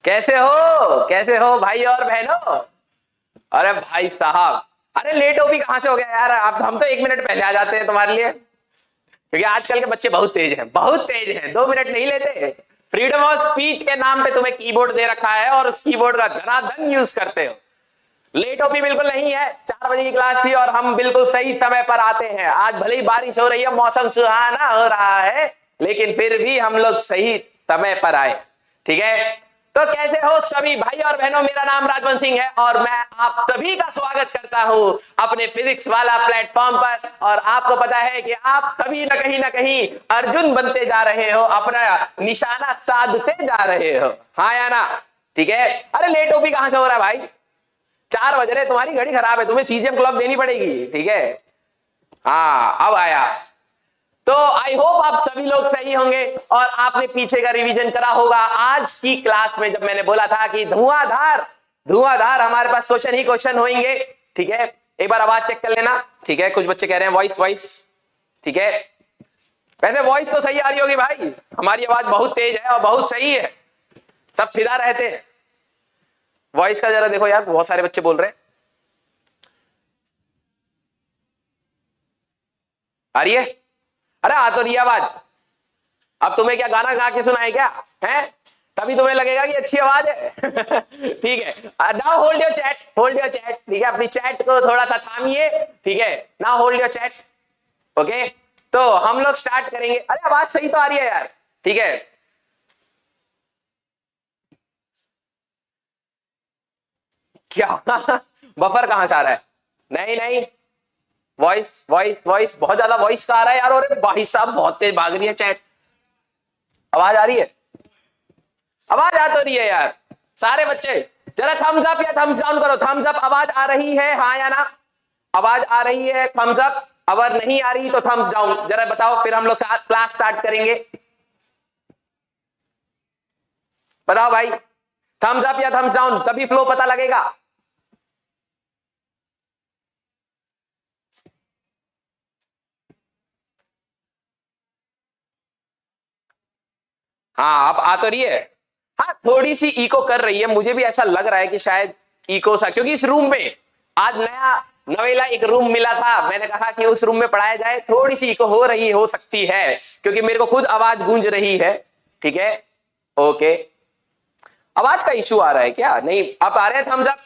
कैसे हो भाई और बहनों। अरे भाई साहब, अरे लेट हो भी कहां से हो गया यार। आप हम तो 1 मिनट पहले आ जाते हैं तुम्हारे लिए, क्योंकि आजकल के बच्चे बहुत तेज हैं, बहुत तेज हैं। 2 मिनट नहीं लेते। फ्रीडम ऑफ स्पीच के नाम पे तुम्हें कीबोर्ड दे रखा है और उस कीबोर्ड का धनाधन यूज करते हो। लेट हो भी बिल्कुल नहीं है। 4 बजे की क्लास थी और हम बिल्कुल सही समय पर आते हैं। आज भले ही बारिश हो रही है, मौसम सुहाना हो रहा है, लेकिन फिर भी हम लोग सही समय पर आए। ठीक है, तो कैसे हो सभी भाई और बहनों। मेरा नाम राजवंश सिंह है और मैं आप सभी का स्वागत करता हूं अपने फिजिक्स वाला प्लेटफॉर्म पर। और आपको पता है कि आप सभी ना कहीं अर्जुन बनते जा रहे हो, अपना निशाना साधते जा रहे हो, हाँ या ना। ठीक है, अरे लेट हो भी कहां से हो रहा है भाई। 4 बज रहे, तुम्हारी घड़ी खराब है, तुम्हें सीजीएम क्लॉक देनी पड़ेगी। ठीक है, हाँ अब आया। तो आई होप आप सभी लोग सही होंगे और आपने पीछे का रिवीजन करा होगा। आज की क्लास में जब मैंने बोला था कि धुआंधार हमारे पास क्वेश्चन ही क्वेश्चन होंगे। ठीक है, एक बार आवाज चेक कर लेना। ठीक है, कुछ बच्चे कह रहे हैं वॉइस। ठीक है, वैसे वॉइस तो सही आ रही होगी भाई, हमारी आवाज बहुत तेज है और बहुत सही है, सब फिदा रहते हैं। वॉइस का जरा देखो यार, बहुत सारे बच्चे बोल रहे हैं। आ रही है? अरे आ तो रही है आवाज। अब तुम्हें क्या गाना गा के सुनाए क्या है? तभी तुम्हें लगेगा कि अच्छी आवाज है। ठीक है, नाउ होल्ड योर चैट, ठीक है, अपनी चैट को थोड़ा सा थामिए। ठीक है, now hold your chat. Okay, तो हम लोग स्टार्ट करेंगे। अरे आवाज सही तो आ रही है यार। ठीक है, क्या बफर कहां से आ रहा है? नहीं, वॉइस बहुत ज्यादा वॉइस का आ रहा है यार। और भाई साहब बहुत तेज भाग रही है चैट। आवाज आ रही है? आवाज आ तो रही है यार। सारे बच्चे जरा थम्स अप या थम्स डाउन करो। थम्स अप आवाज आ रही है, हाँ या ना? आवाज आ रही है, थम्स अप। अगर नहीं आ रही तो थम्स डाउन जरा बताओ, फिर हम लोग क्लास स्टार्ट करेंगे। बताओ भाई, थम्स अप या थम्स डाउन, तभी फ्लो पता लगेगा। हाँ अब आ तो रही है। हाँ थोड़ी सी इको कर रही है, मुझे भी ऐसा लग रहा है कि शायद इको सा, क्योंकि इस रूम में आज नवेला एक रूम मिला था। मैंने कहा कि उस रूम में पढ़ाया जाए। थोड़ी सी इको हो सकती है, क्योंकि मेरे को खुद आवाज गूंज रही है। ठीक है, ओके। आवाज का इशू आ रहा है क्या? नहीं, अब आ रहे हैं थम्स अप।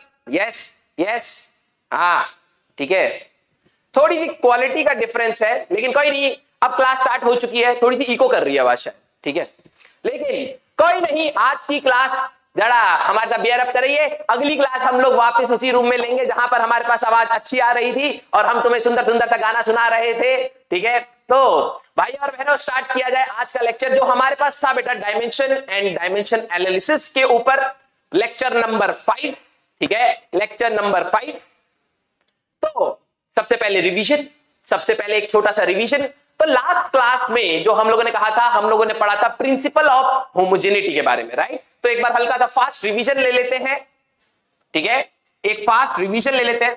यस, हाँ ठीक है। थोड़ी सी क्वालिटी का डिफरेंस है, लेकिन कोई नहीं। अब क्लास स्टार्ट हो चुकी है, थोड़ी सी इको कर रही है आवाज शायद। ठीक है, लेकिन कोई नहीं। आज की क्लास जरा हमारे साथ बियर अप करिए। अगली क्लास हम लोग वापस उसी रूम में लेंगे जहां पर हमारे पास आवाज अच्छी आ रही थी और हम तुम्हें सुंदर सुंदर सा गाना सुना रहे थे। ठीक है, तो भाई और बहनों स्टार्ट किया जाए आज का लेक्चर। जो हमारे पास था बेटा, डायमेंशन एंड डायमेंशन एनालिसिस के ऊपर लेक्चर नंबर 5। ठीक है, लेक्चर नंबर 5। तो सबसे पहले रिवीजन, सबसे पहले एक छोटा सा रिवीजन। तो लास्ट क्लास में जो हम लोगों ने कहा था, हम लोगों ने पढ़ा था प्रिंसिपल ऑफ होमोजेनिटी के बारे में, राइट? तो एक बार हल्का सा फास्ट रिवीजन ले लेते हैं। ठीक है, एक फास्ट रिवीजन ले लेते हैं।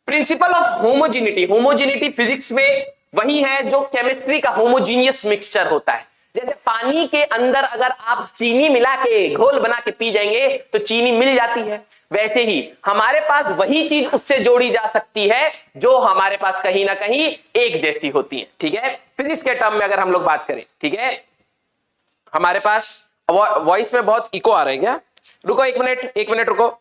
Principal of homogeneity, homogeneity physics में वही है जो केमिस्ट्री का होमोजीनियस मिक्सचर होता है। जैसे पानी के अंदर अगर आप चीनी मिला के घोल बना के पी जाएंगे तो चीनी मिल जाती है, वैसे ही हमारे पास वही चीज उससे जोड़ी जा सकती है जो हमारे पास कहीं ना कहीं एक जैसी होती है। ठीक है, फिजिक्स के टर्म में अगर हम लोग बात करें। ठीक है, हमारे पास वॉइस में बहुत इको आ रहा है क्या? रुको एक मिनट रुको।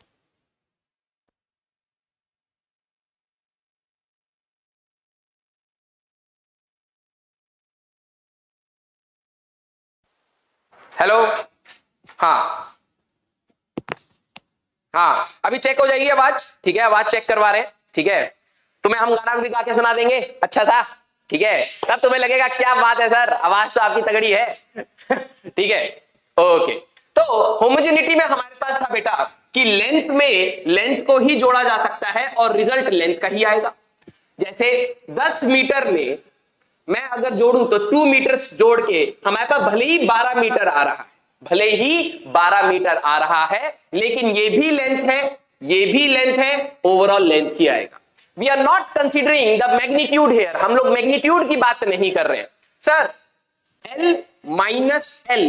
हेलो, हाँ अभी चेक हो जाएगी आवाज। ठीक है, आवाज चेक करवा रहे हैं। ठीक है, तुम्हें हम गाना भी गा के सुना देंगे अच्छा था। ठीक है, तब तुम्हें लगेगा क्या बात है सर, आवाज तो आपकी तगड़ी है। ठीक है, ओके। तो होमोजेनिटी में हमारे पास था बेटा कि लेंथ को ही जोड़ा जा सकता है और रिजल्ट लेंथ का ही आएगा। जैसे 10 मीटर में मैं अगर जोड़ूं तो 2 मीटर जोड़ के हमारे पास भले ही 12 मीटर आ रहा है, भले ही 12 मीटर आ रहा है, लेकिन ये भी लेंथ है, ये भी लेंथ है, ओवरऑल लेंथ ही आएगा। We are not considering the magnitude here, हम लोग मैग्नीट्यूड की बात नहीं कर रहे हैं। सर L माइनस L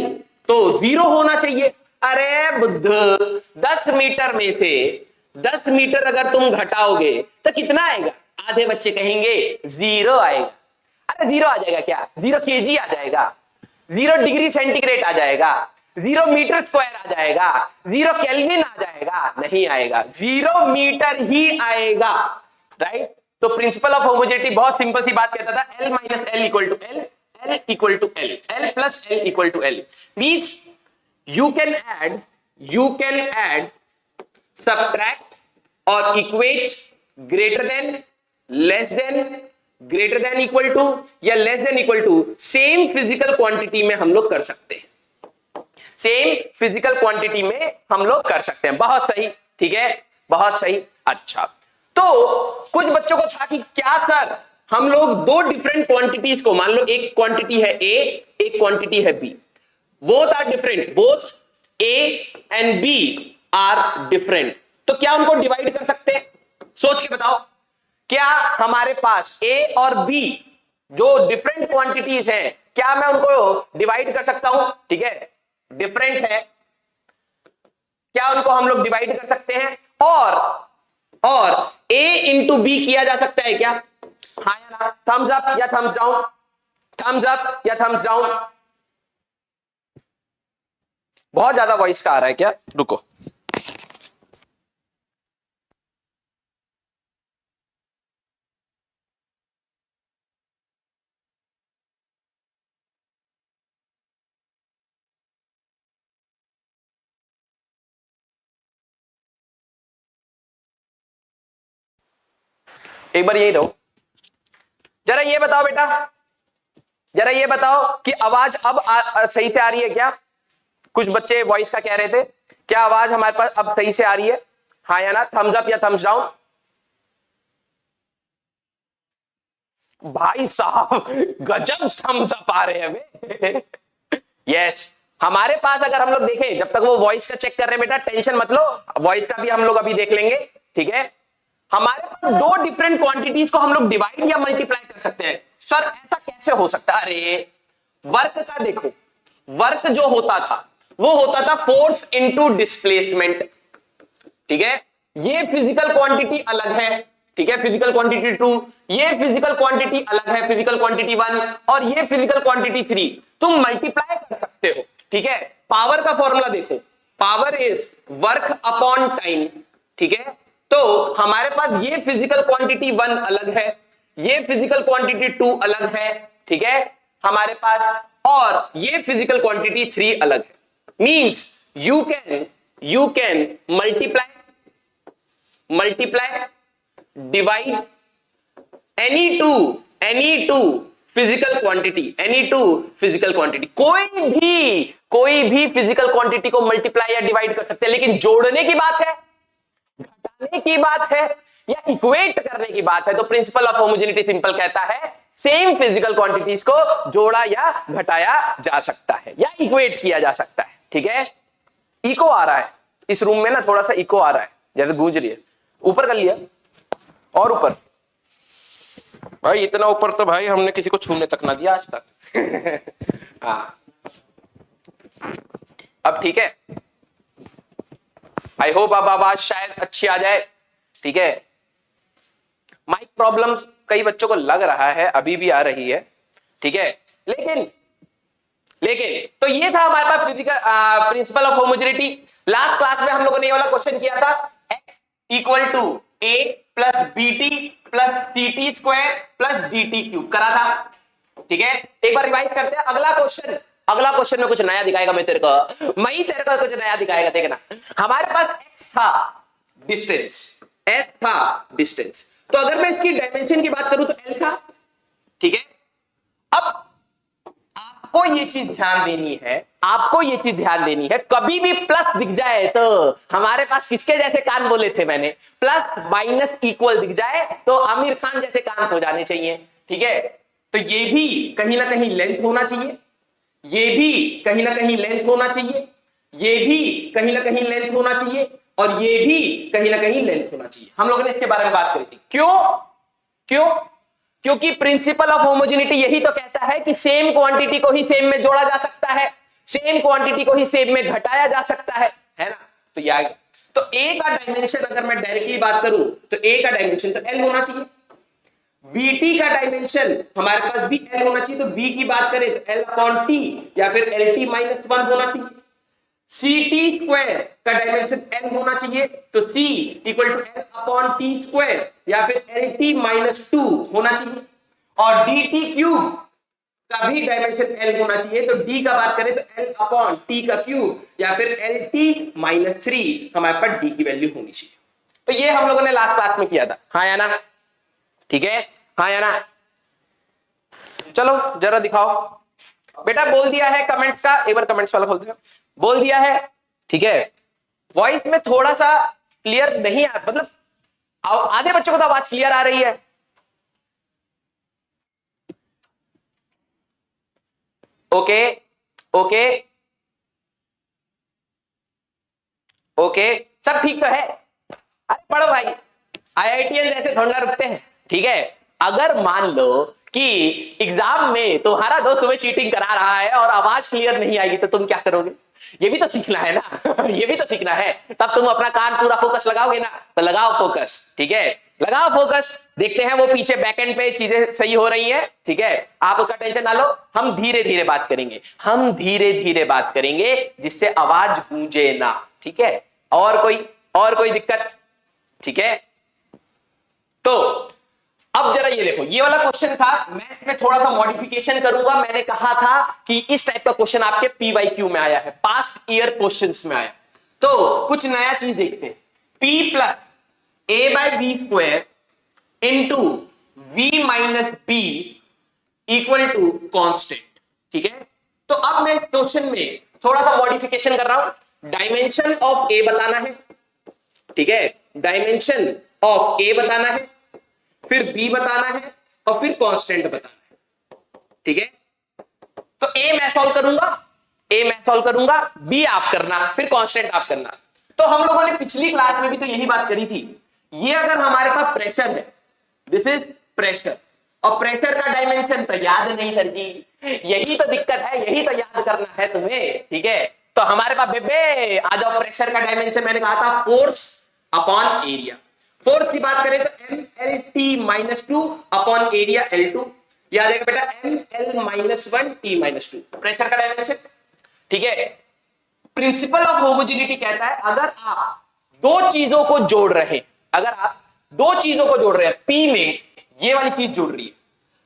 तो 0 होना चाहिए। अरे बुद्ध, 10 मीटर में से 10 मीटर अगर तुम घटाओगे तो कितना आएगा? आधे बच्चे कहेंगे 0 आएगा। अरे 0 आ जाएगा क्या? 0 केजी आ जाएगा, 0 डिग्री सेंटीग्रेड आ जाएगा, 0 मीटर स्क्वायर आ जाएगा, 0 केल्विन आ जाएगा? नहीं आएगा, 0 मीटर ही आएगा, राइट? तो प्रिंसिपल ऑफ होमोजेनिटी बहुत सिंपल सी बात कहता था, L minus L equal to L, L equal to L, L plus L equal to L। Means you can add, subtract or equate greater than, less than, greater than equal to या less than equal to same physical quantity में हम लोग कर सकते हैं, same physical quantity में हम लोग कर सकते हैं। बहुत सही, ठीक है, बहुत सही। अच्छा, तो कुछ बच्चों को था कि क्या सर हम लोग दो डिफरेंट क्वांटिटीज को, मान लो एक क्वांटिटी है A, एक क्वांटिटी है B, both are different, both A and B are different, तो क्या उनको डिवाइड कर सकते हैं? सोच के बताओ, क्या हमारे पास A और B जो डिफरेंट क्वांटिटीज हैं, क्या मैं उनको डिवाइड कर सकता हूं? ठीक है, डिफरेंट है, क्या उनको हम लोग डिवाइड कर सकते हैं? और A इंटू B किया जा सकता है क्या? हाँ या ना? थम्स अप या थम्स डाउन? थम्स अप या थम्स डाउन? बहुत ज्यादा वॉइस का आ रहा है क्या? रुको, एक बार यही रहो। जरा ये बताओ बेटा, जरा ये बताओ कि आवाज अब सही से आ रही है क्या? कुछ बच्चे वॉइस का कह रहे थे, क्या आवाज हमारे पास अब सही से आ रही है? हाँ या ना? थम्स अप या थम्स डाउन? भाई साहब गजब थम्स अप आ रहे हैं। यस, हमारे पास अगर हम लोग देखें, जब तक वो वॉइस का चेक कर रहे हैं बेटा, टेंशन मत लो, वॉइस का भी हम लोग अभी देख लेंगे, ठीक है? हमारे पास दो डिफरेंट क्वांटिटीज को हम लोग डिवाइड या मल्टीप्लाई कर सकते हैं। सर ऐसा कैसे हो सकता है? अरे वर्क का देखो, वर्क जो होता था वो होता था फोर्स इनटू डिस्प्लेसमेंट, ठीक है? ये फिजिकल क्वांटिटी अलग है, ठीक है, फिजिकल क्वांटिटी 2, ये फिजिकल क्वांटिटी अलग है, फिजिकल क्वांटिटी 1, और ये फिजिकल क्वांटिटी 3। तुम मल्टीप्लाई कर सकते हो, ठीक है? पावर का फॉर्मूला देखो, power is work upon time, ठीक है? तो हमारे पास ये फिजिकल क्वांटिटी 1 अलग है, ये फिजिकल क्वांटिटी 2 अलग है, ठीक है हमारे पास, और ये फिजिकल क्वांटिटी 3 अलग है। Means you can multiply, divide any two physical quantity, कोई भी फिजिकल क्वांटिटी को मल्टीप्लाई या डिवाइड कर सकते हैं, लेकिन जोड़ने की बात है, घटाने की बात है, या इक्वेट करने की बात है, तो प्रिंसिपल ऑफ होमोजेनिटी सिंपल कहता है सेम फिजिकल क्वांटिटीज को जोड़ा या घटाया जा सकता है या इक्वेट किया जा सकता है, ठीक है? इको आ रहा है इस रूम में ना, थोड़ा सा इको आ रहा है, जैसे गूंज रही है। ऊपर कर लिया, और ऊपर भाई, इतना ऊपर तो भाई हमने किसी को छूने तक ना दिया आज तक। हाँ, अब ठीक है, आई होप अब आवाज शायद अच्छी आ जाए, ठीक है? माइक प्रॉब्लम कई बच्चों को लग रहा है अभी भी आ रही है, ठीक है? लेकिन तो ये था हमारे पास physical principle of homogeneity. Last class में हम लोगों ने ये वाला क्वेश्चन किया था, x equal to a plus B T plus C T square plus D T cube करा था, ठीक है? एक बार रिवाइज करते हैं। अगला क्वेश्चन में कुछ नया दिखाएगा, मैं तेरे को कुछ नया दिखाएगा, देखना। हमारे पास x था डिस्टेंस, s था डिस्टेंस, तो अगर मैं इसकी डायमेंशन की बात करूं तो l था, ठीक है? अब आपको ये चीज ध्यान देनी है, कभी भी प्लस दिख जाए तो हमारे पास किसके जैसे कान बोले थे मैंने, प्लस माइनस इक्वल दिख जाए तो आमिर खान जैसे कान हो जाने चाहिए, ठीक है? तो ये भी कहीं ना कहीं लेंथ होना चाहिए, ये भी कहीं ना कहीं लेंथ होना चाहिए, ये भी कहीं ना कहीं लेंथ होना चाहिए, और ये भी कहीं ना कहीं लेंथ होना चाहिए। हम लोगों ने इसके बारे में बात करी थी। क्यों? क्योंकि प्रिंसिपल ऑफ होमोजेनिटी यही तो कहता है कि सेम क्वांटिटी को ही सेम में जोड़ा जा सकता है, सेम क्वांटिटी को ही सेम में घटाया जा सकता है ना। तो ये आ गया। तो ए का डायमेंशन अगर मैं डायरेक्टली बात करूं तो ए का डायमेंशन तो एल होना चाहिए, बीटी का डायमेंशन हमारे पास भी एल होना चाहिए, तो बी की बात करें तो एल अपॉन टी या फिर एल टी माइनस वन होना चाहिए। सी टी स्क्वायर का डायमेंशन एल होना चाहिए, तो C equal to L upon T square या फिर एल टी माइनस टू होना चाहिए। और डी टी क्यूब का भी डायमेंशन एल होना चाहिए, तो डी का बात करें तो एल अपॉन टी का क्यूब या फिर एल टी माइनस थ्री हमारे पास डी की वैल्यू होनी चाहिए। तो ये हम लोगों ने लास्ट क्लास में किया था, हाँ या ना, ठीक है, हाँ या ना। चलो जरा दिखाओ बेटा, बोल दिया है कमेंट्स का, एक बार कमेंट्स वाला खोल दो, बोल दिया है, ठीक है। वॉइस में थोड़ा सा क्लियर नहीं आ, मतलब आधे बच्चों को तो आवाज क्लियर आ रही है, ओके ओके ओके, सब ठीक तो है। अरे पढ़ो भाई, आईआईटीएन जैसे थोड़ा रुकते हैं, ठीक है। अगर मान लो कि एग्जाम में तुम्हारा दोस्त तुम्हें चीटिंग करा रहा है और आवाज क्लियर नहीं आएगी तो तुम क्या करोगे? ये भी तो सीखना है ना ये भी तो सीखना है, तब तुम अपना कान पूरा फोकस लगाओगे ना। तो लगाओ फोकस, ठीक है, लगाओ फोकस। देखते हैं वो पीछे बैकएंड पे चीजें सही हो रही है, ठीक है। आप उसका टेंशन ना लो, हम धीरे धीरे बात करेंगे, हम धीरे धीरे बात करेंगे जिससे आवाज गूंजे ना, ठीक है। और कोई दिक्कत, ठीक है। तो अब जरा ये देखो, ये वाला क्वेश्चन था, मैं इसमें थोड़ा सा मॉडिफिकेशन करूंगा। मैंने कहा था कि इस टाइप का क्वेश्चन आपके पीवाईक्यू में आया है, पास्ट ईयर क्वेश्चंस में आया। तो कुछ नया चीज देखते हैं, p plus A by B square into V minus B equal to constant, ठीक है। तो अब मैं इस क्वेश्चन में थोड़ा सा मॉडिफिकेशन कर रहा हूं, डायमेंशन ऑफ ए बताना है, ठीक है, डायमेंशन ऑफ ए बताना है, फिर b बताना है और फिर कांस्टेंट बताना है, ठीक है। तो a मैं सॉल्व करूंगा, b आप करना, फिर कांस्टेंट आप करना। तो हम लोगों ने पिछली क्लास में भी तो यही बात करी थी, ये अगर हमारे पास प्रेशर है, दिस इज प्रेशर, और प्रेशर का डायमेंशन तो याद नहीं सर जी, यही तो दिक्कत है, यही तो याद करना है तुम्हें, ठीक है। तो हमारे पास बेबे आ जाओ, प्रेशर का डायमेंशन मैंने कहा था फोर्स अपॉन एरिया। फोर्स की बात करें तो M L T minus two upon area L two, याद है बेटा, M L minus one T minus two pressure का डायमेंशन, ठीक है। प्रिंसिपल ऑफ होमोजेनिटी कहता है अगर आप दो चीजों को जोड़ रहे हैं, अगर आप दो चीजों को जोड़ रहे हैं, पी में ये वाली चीज जुड़ रही है,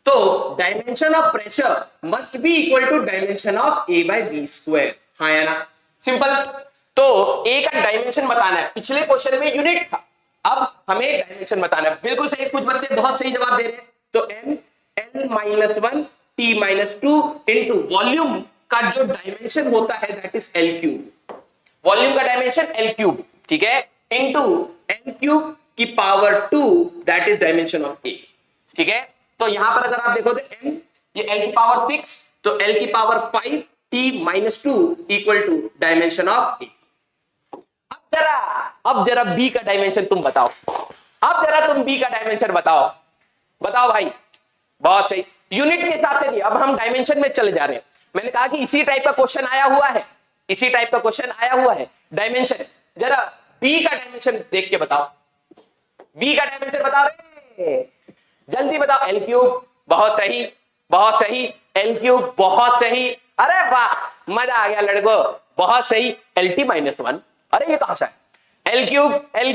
तो dimension of pressure must be equal to dimension of A by B square, हाँ या ना, सिंपल। तो ए का डायमेंशन बताना है, पिछले क्वेश्चन में यूनिट था, अब हमें डायमेंशन बताना है, बिल्कुल सही। कुछ बच्चे बहुत सही जवाब दे रहे हैं, तो M L minus one T minus two into volume का जो डायमेंशन होता है that is L cube, volume का डायमेंशन एल क्यूब, ठीक है, इंटू एल क्यूब की power two that is dimension of A, ठीक है। तो यहां पर अगर आप देखो तो एम, ये एल की पावर 6, तो एल की power 5 T minus two equal to dimension of A. अब जरा बी का डायमेंशन तुम बताओ, अब जरा तुम बी का डायमेंशन बताओ, बताओ भाई, बहुत सही, यूनिट के हिसाब से नहीं, अब हम डायमेंशन में चले जा रहे हैं। मैंने कहा कि इसी टाइप का क्वेश्चन आया हुआ है, इसी टाइप का क्वेश्चन आया हुआ है, डायमेंशन। जरा बी का डायमेंशन देख के बताओ, बी का डायमेंशन बता रहे, जल्दी बताओ। एल क्यूब, बहुत सही, बहुत सही, एल क्यूब, बहुत सही, अरे वाह, मजा आ गया लड़को, बहुत सही। एल टी माइनस वन, अरे ये कहां से है? एल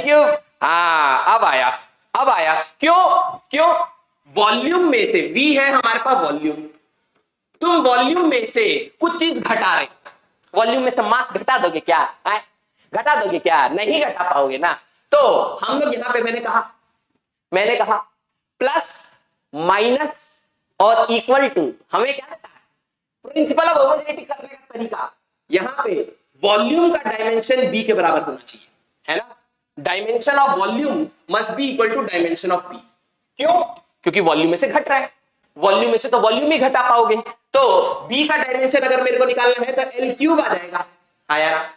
क्यूब, हाँ अब आया, अब आया। क्यों? वॉल्यूम में से, V है हमारे पास वॉल्यूम, तुम वॉल्यूम में से कुछ चीज घटा रहे, वॉल्यूम में से मास घटा दोगे क्या? घटा दोगे क्या? नहीं घटा पाओगे ना। तो हम लोग यहां पे मैंने कहा प्लस माइनस और इक्वल टू, हमें क्या कहता है? प्रिंसिपल ऑफ होमोजेनिटी करने का तरीका, यहां पे वॉल्यूम का डायमेंशन b के बराबर होना चाहिए, है ना। Dimension of volume must be equal to dimension of b। क्यों? क्योंकि वॉल्यूम में से घट रहा है, वॉल्यूम में से तो वॉल्यूम ही घटा पाओगे। तो b का डायमेंशन अगर मेरे को निकालना है तो एल क्यूब आ जाएगा, आया,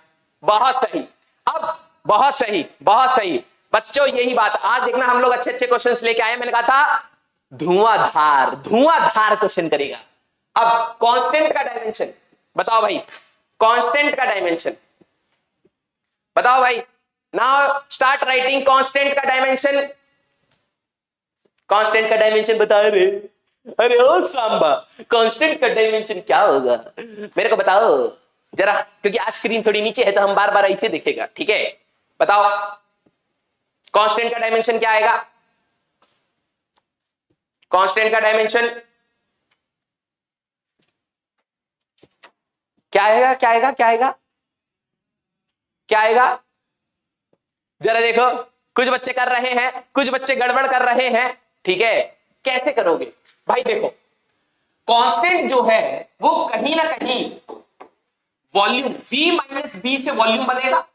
बहुत सही। अब बहुत सही, बहुत सही बच्चों, यही बात आज देखना, हम लोग अच्छे अच्छे क्वेश्चंस लेके आए। मैंने कहा था धुआंधार क्वेश्चन करेगा। अब कांस्टेंट का डायमेंशन बताओ भाई, कांस्टेंट का डायमेंशन बताओ भाई। नाउ स्टार्ट राइटिंग कांस्टेंट का डायमेंशन। कांस्टेंट का डायमेंशन बता रहे। अरे ओ सांबा, कांस्टेंट का डायमेंशन क्या होगा मेरे को बताओ जरा, क्योंकि आज स्क्रीन थोड़ी नीचे है तो हम बार बार ऐसे दिखेगा, ठीक है। बताओ कांस्टेंट का डायमेंशन क्या आएगा? कांस्टेंट का डायमेंशन क्या आएगा? क्या आएगा? क्या आएगा? क्या आएगा? जरा देखो, कुछ बच्चे कर रहे हैं, कुछ बच्चे गड़बड़ कर रहे हैं, ठीक है। कैसे करोगे भाई? देखो कांस्टेंट जो है वो कहीं ना कहीं वॉल्यूम v माइनस बी से वॉल्यूम बनेगा,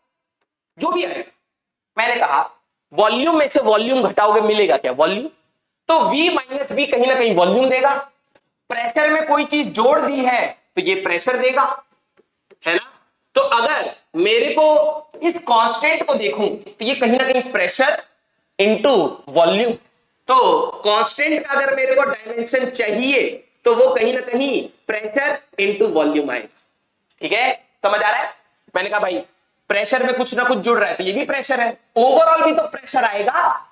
जो भी है। मैंने कहा वॉल्यूम में से वॉल्यूम घटाओगे मिलेगा क्या? वॉल्यूम। तो v माइनस बी कहीं ना कहीं वॉल्यूम देगा। प्रेशर में कोई चीज जोड़ दी है तो ये प्रेशर देगा, है ना। तो अगर मेरे को इस कांस्टेंट को देखूं तो ये कहीं ना कहीं प्रेशर इनटू वॉल्यूम। तो कांस्टेंट का अगर मेरे को डायमेंशन चाहिए तो वो कहीं ना कहीं प्रेशर इनटू वॉल्यूम आएगा, ठीक है। समझ आ रहा है? मैंने कहा भाई प्रेशर में कुछ ना कुछ जुड़ रहा है तो ये भी प्रेशर है, ओवरऑल भी तो प्रेशर आएगा।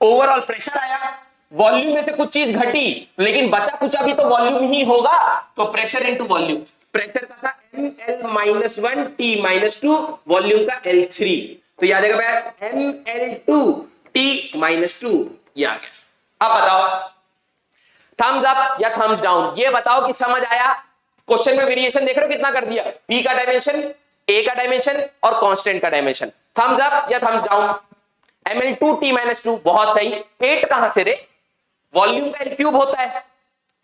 ओवरऑल प्रेशर आया, वॉल्यूम में से कुछ चीज घटी लेकिन बचा कुचा भी तो वॉल्यूम ही होगा, तो प्रेशर इनटू वॉल्यूम। प्रेशर का था ml-1 t-2, वॉल्यूम का L3, तो याद है ml2 t-2, ये आ गया। अब बताओ थम्स अप या थम्स डाउन, ये बताओ कि समझ आया? क्वेश्चन में वेरिएशन देख रहे हो कितना कर दिया? p का डायमेंशन, a का डायमेंशन और कांस्टेंट का डायमेंशन। थम्स अप या थम्स डाउन? ml2 t-2, बहुत सही। 8 कहां से रे? वॉल्यूम का L क्यूब होता है,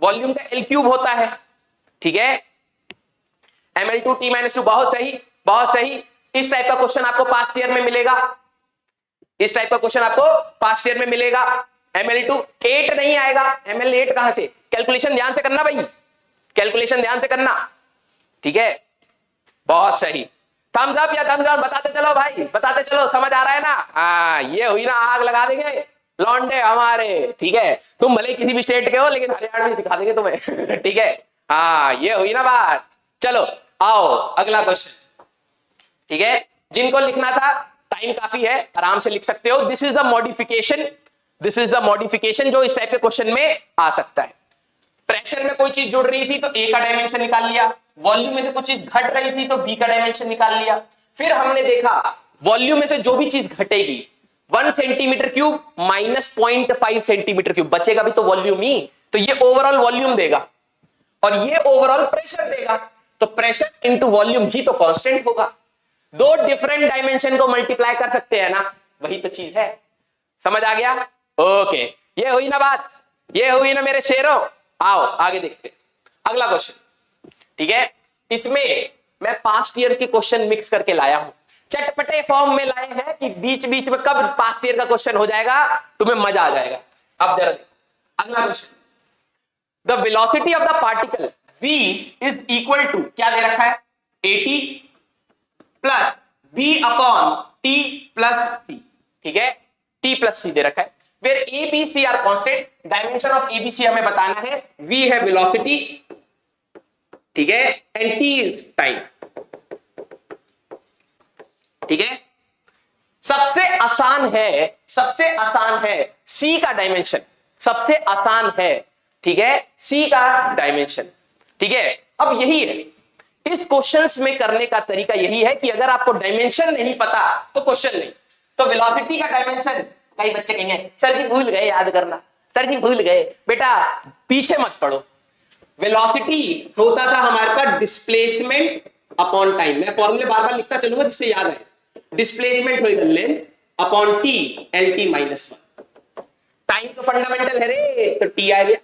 वॉल्यूम का L क्यूब होता है, ठीक है। ml2 t-2, बहुत सही, बहुत सही। इस टाइप का क्वेश्चन आपको पास्ट ईयर में मिलेगा, इस टाइप का क्वेश्चन आपको पास्ट ईयर में मिलेगा। ml2 8 नहीं आएगा, ml8 कहां से? कैलकुलेशन ध्यान से करना भाई, कैलकुलेशन ध्यान से करना, ठीक है। बहुत सही। थम्स अप या थम्स डाउन? बताते चलो भाई, बताते चलो, समझ आ रहा है ना? हाँ, ये हुई ना, आग लगा देंगे लौंडे हमारे, ठीक है। तुम भले किसी भी स्टेट के हो लेकिन हरियाणा में सिखा देंगे तुम्हें ठीक है। हाँ, ये हुई ना बात। चलो आओ अगला क्वेश्चन, ठीक है। जिनको लिखना था टाइम काफी है, आराम से लिख सकते हो। This is the modification, this is the modification जो इस टाइप के क्वेश्चन में आ सकता है। प्रेशर में कोई चीज जुड़ रही थी तो ए का डायमेंशन निकाल लिया, वॉल्यूम में से कुछ चीज घट रही थी तो बी का डायमेंशन निकाल लिया। फिर हमने देखा वॉल्यूम में से जो भी चीज घटेगी 1 centimetre cube minus 0.5 centimetre cube, बचेगा भी तो वॉल्यूम ही, तो ये ओवरऑल वॉल्यूम देगा और ये ओवरऑल प्रेशर देगा। तो प्रेशर इंटू वॉल्यूम ही तो कांस्टेंट होगा। दो डिफरेंट डायमेंशन को मल्टीप्लाई कर सकते हैं ना, वही तो चीज है। समझ आ गया? ओके, ये हुई ना बात, ये हुई ना मेरे शेरों। आओ आगे देखते अगला क्वेश्चन, ठीक है। इसमें मैं पास्ट ईयर के क्वेश्चन मिक्स करके लाया हूं, चटपटे फॉर्म में लाए हैं कि बीच बीच में कब पास्ट ईयर का क्वेश्चन हो जाएगा तुम्हें मजा आ जाएगा। अब जरा अगला question, the velocity of the particle v is equal to, क्या दे रखा है? at plus b upon t plus c, ठीक है। t प्लस c दे रखा है। Where a b c are constant, dimension of a b c हमें बताना है। v है वेलोसिटी, ठीक है, एंड t इज टाइम, ठीक है। सबसे आसान है, सबसे आसान है c का डायमेंशन, सबसे आसान है, ठीक है, c का डायमेंशन, ठीक है। अब यही है इस क्वेश्चंस में करने का तरीका, यही है कि अगर आपको डायमेंशन नहीं पता तो क्वेश्चन नहीं। तो वेलोसिटी का डायमेंशन, कई बच्चे कहेंगे सर जी भूल गए याद करना, सर जी भूल गए। बेटा पीछे मत पड़ो, वेलोसिटी होता था हमारे पास डिस्प्लेसमेंट अपॉन टाइम। मैं फॉर्मूले बार बार लिखता चलूंगा जिससे याद आए। डिस्प्लेसमेंट होगा length upon T, L T minus 1। Time तो फंडामेंटल है रे, तो टी आ गया,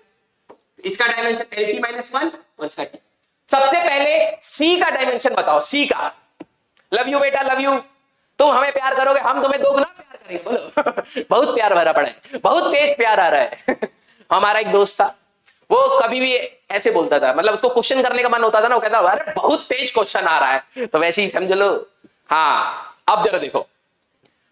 इसका डायमेंशन एल टी माइनस 1 और इसका टी। सबसे पहले सी का डायमेंशन बताओ, सी का। लव यू बेटा, लव यू। तुम हमें प्यार करोगे, हम तुम्हें दोगुना प्यार करेंगे। बोलो बहुत प्यार भरा पड़ा है, बहुत तेज प्यार आ रहा है हमारा एक दोस्त था, वो कभी भी ऐसे बोलता था, मतलब उसको क्वेश्चन करने का मन होता था ना, वो कहता अरे बहुत तेज क्वेश्चन आ रहा है, तो वैसे ही समझ लो। हाँ अब जरा देखो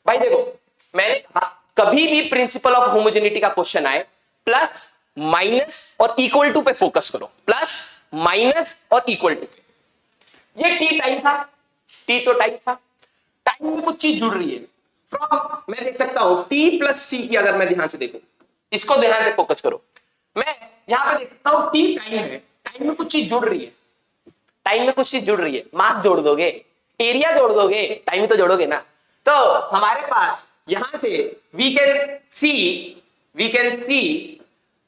भाई, देखो मैंने कहा कभी भी प्रिंसिपल ऑफ होमोजेनिटी का क्वेश्चन आए प्लस माइनस और इक्वल टू पे फोकस करो, प्लस माइनस और इक्वल टू पे। ये टी टाइम था, टी तो टाइम था, टाइम में कुछ चीज जुड़ रही है फ्रॉम, मैं देख सकता हूं टी प्लस सी की, अगर मैं ध्यान से देखूं, इसको ध्यान से फोकस करो, मैं यहां पे देख सकता हूं टी टाइम है, टाइम में कुछ चीज जुड़ रही है, टाइम में कुछ चीज जुड़ रही है, मास जोड़ दोगे, एरिया जोड़ दोगे, टाइम तो जोड़ोगे ना। तो हमारे पास यहां से we can see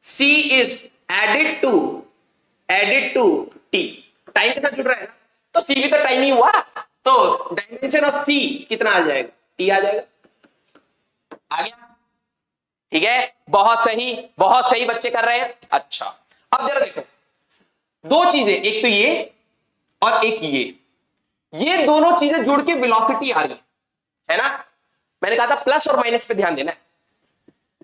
C is added to T, time के साथ जुड़ रहा है ना, तो सी भी तो टाइम ही हुआ, तो डायमेंशन ऑफ सी कितना आ जाएगा, टी आ जाएगा, आ गया, ठीक है, बहुत सही बच्चे कर रहे हैं। अच्छा अब जरा देखो, दो चीजें, एक तो ये और एक ये दोनों चीजें जुड़ के वेलोसिटी आ रही है ना, मैंने कहा था प्लस और माइनस पे ध्यान देना है,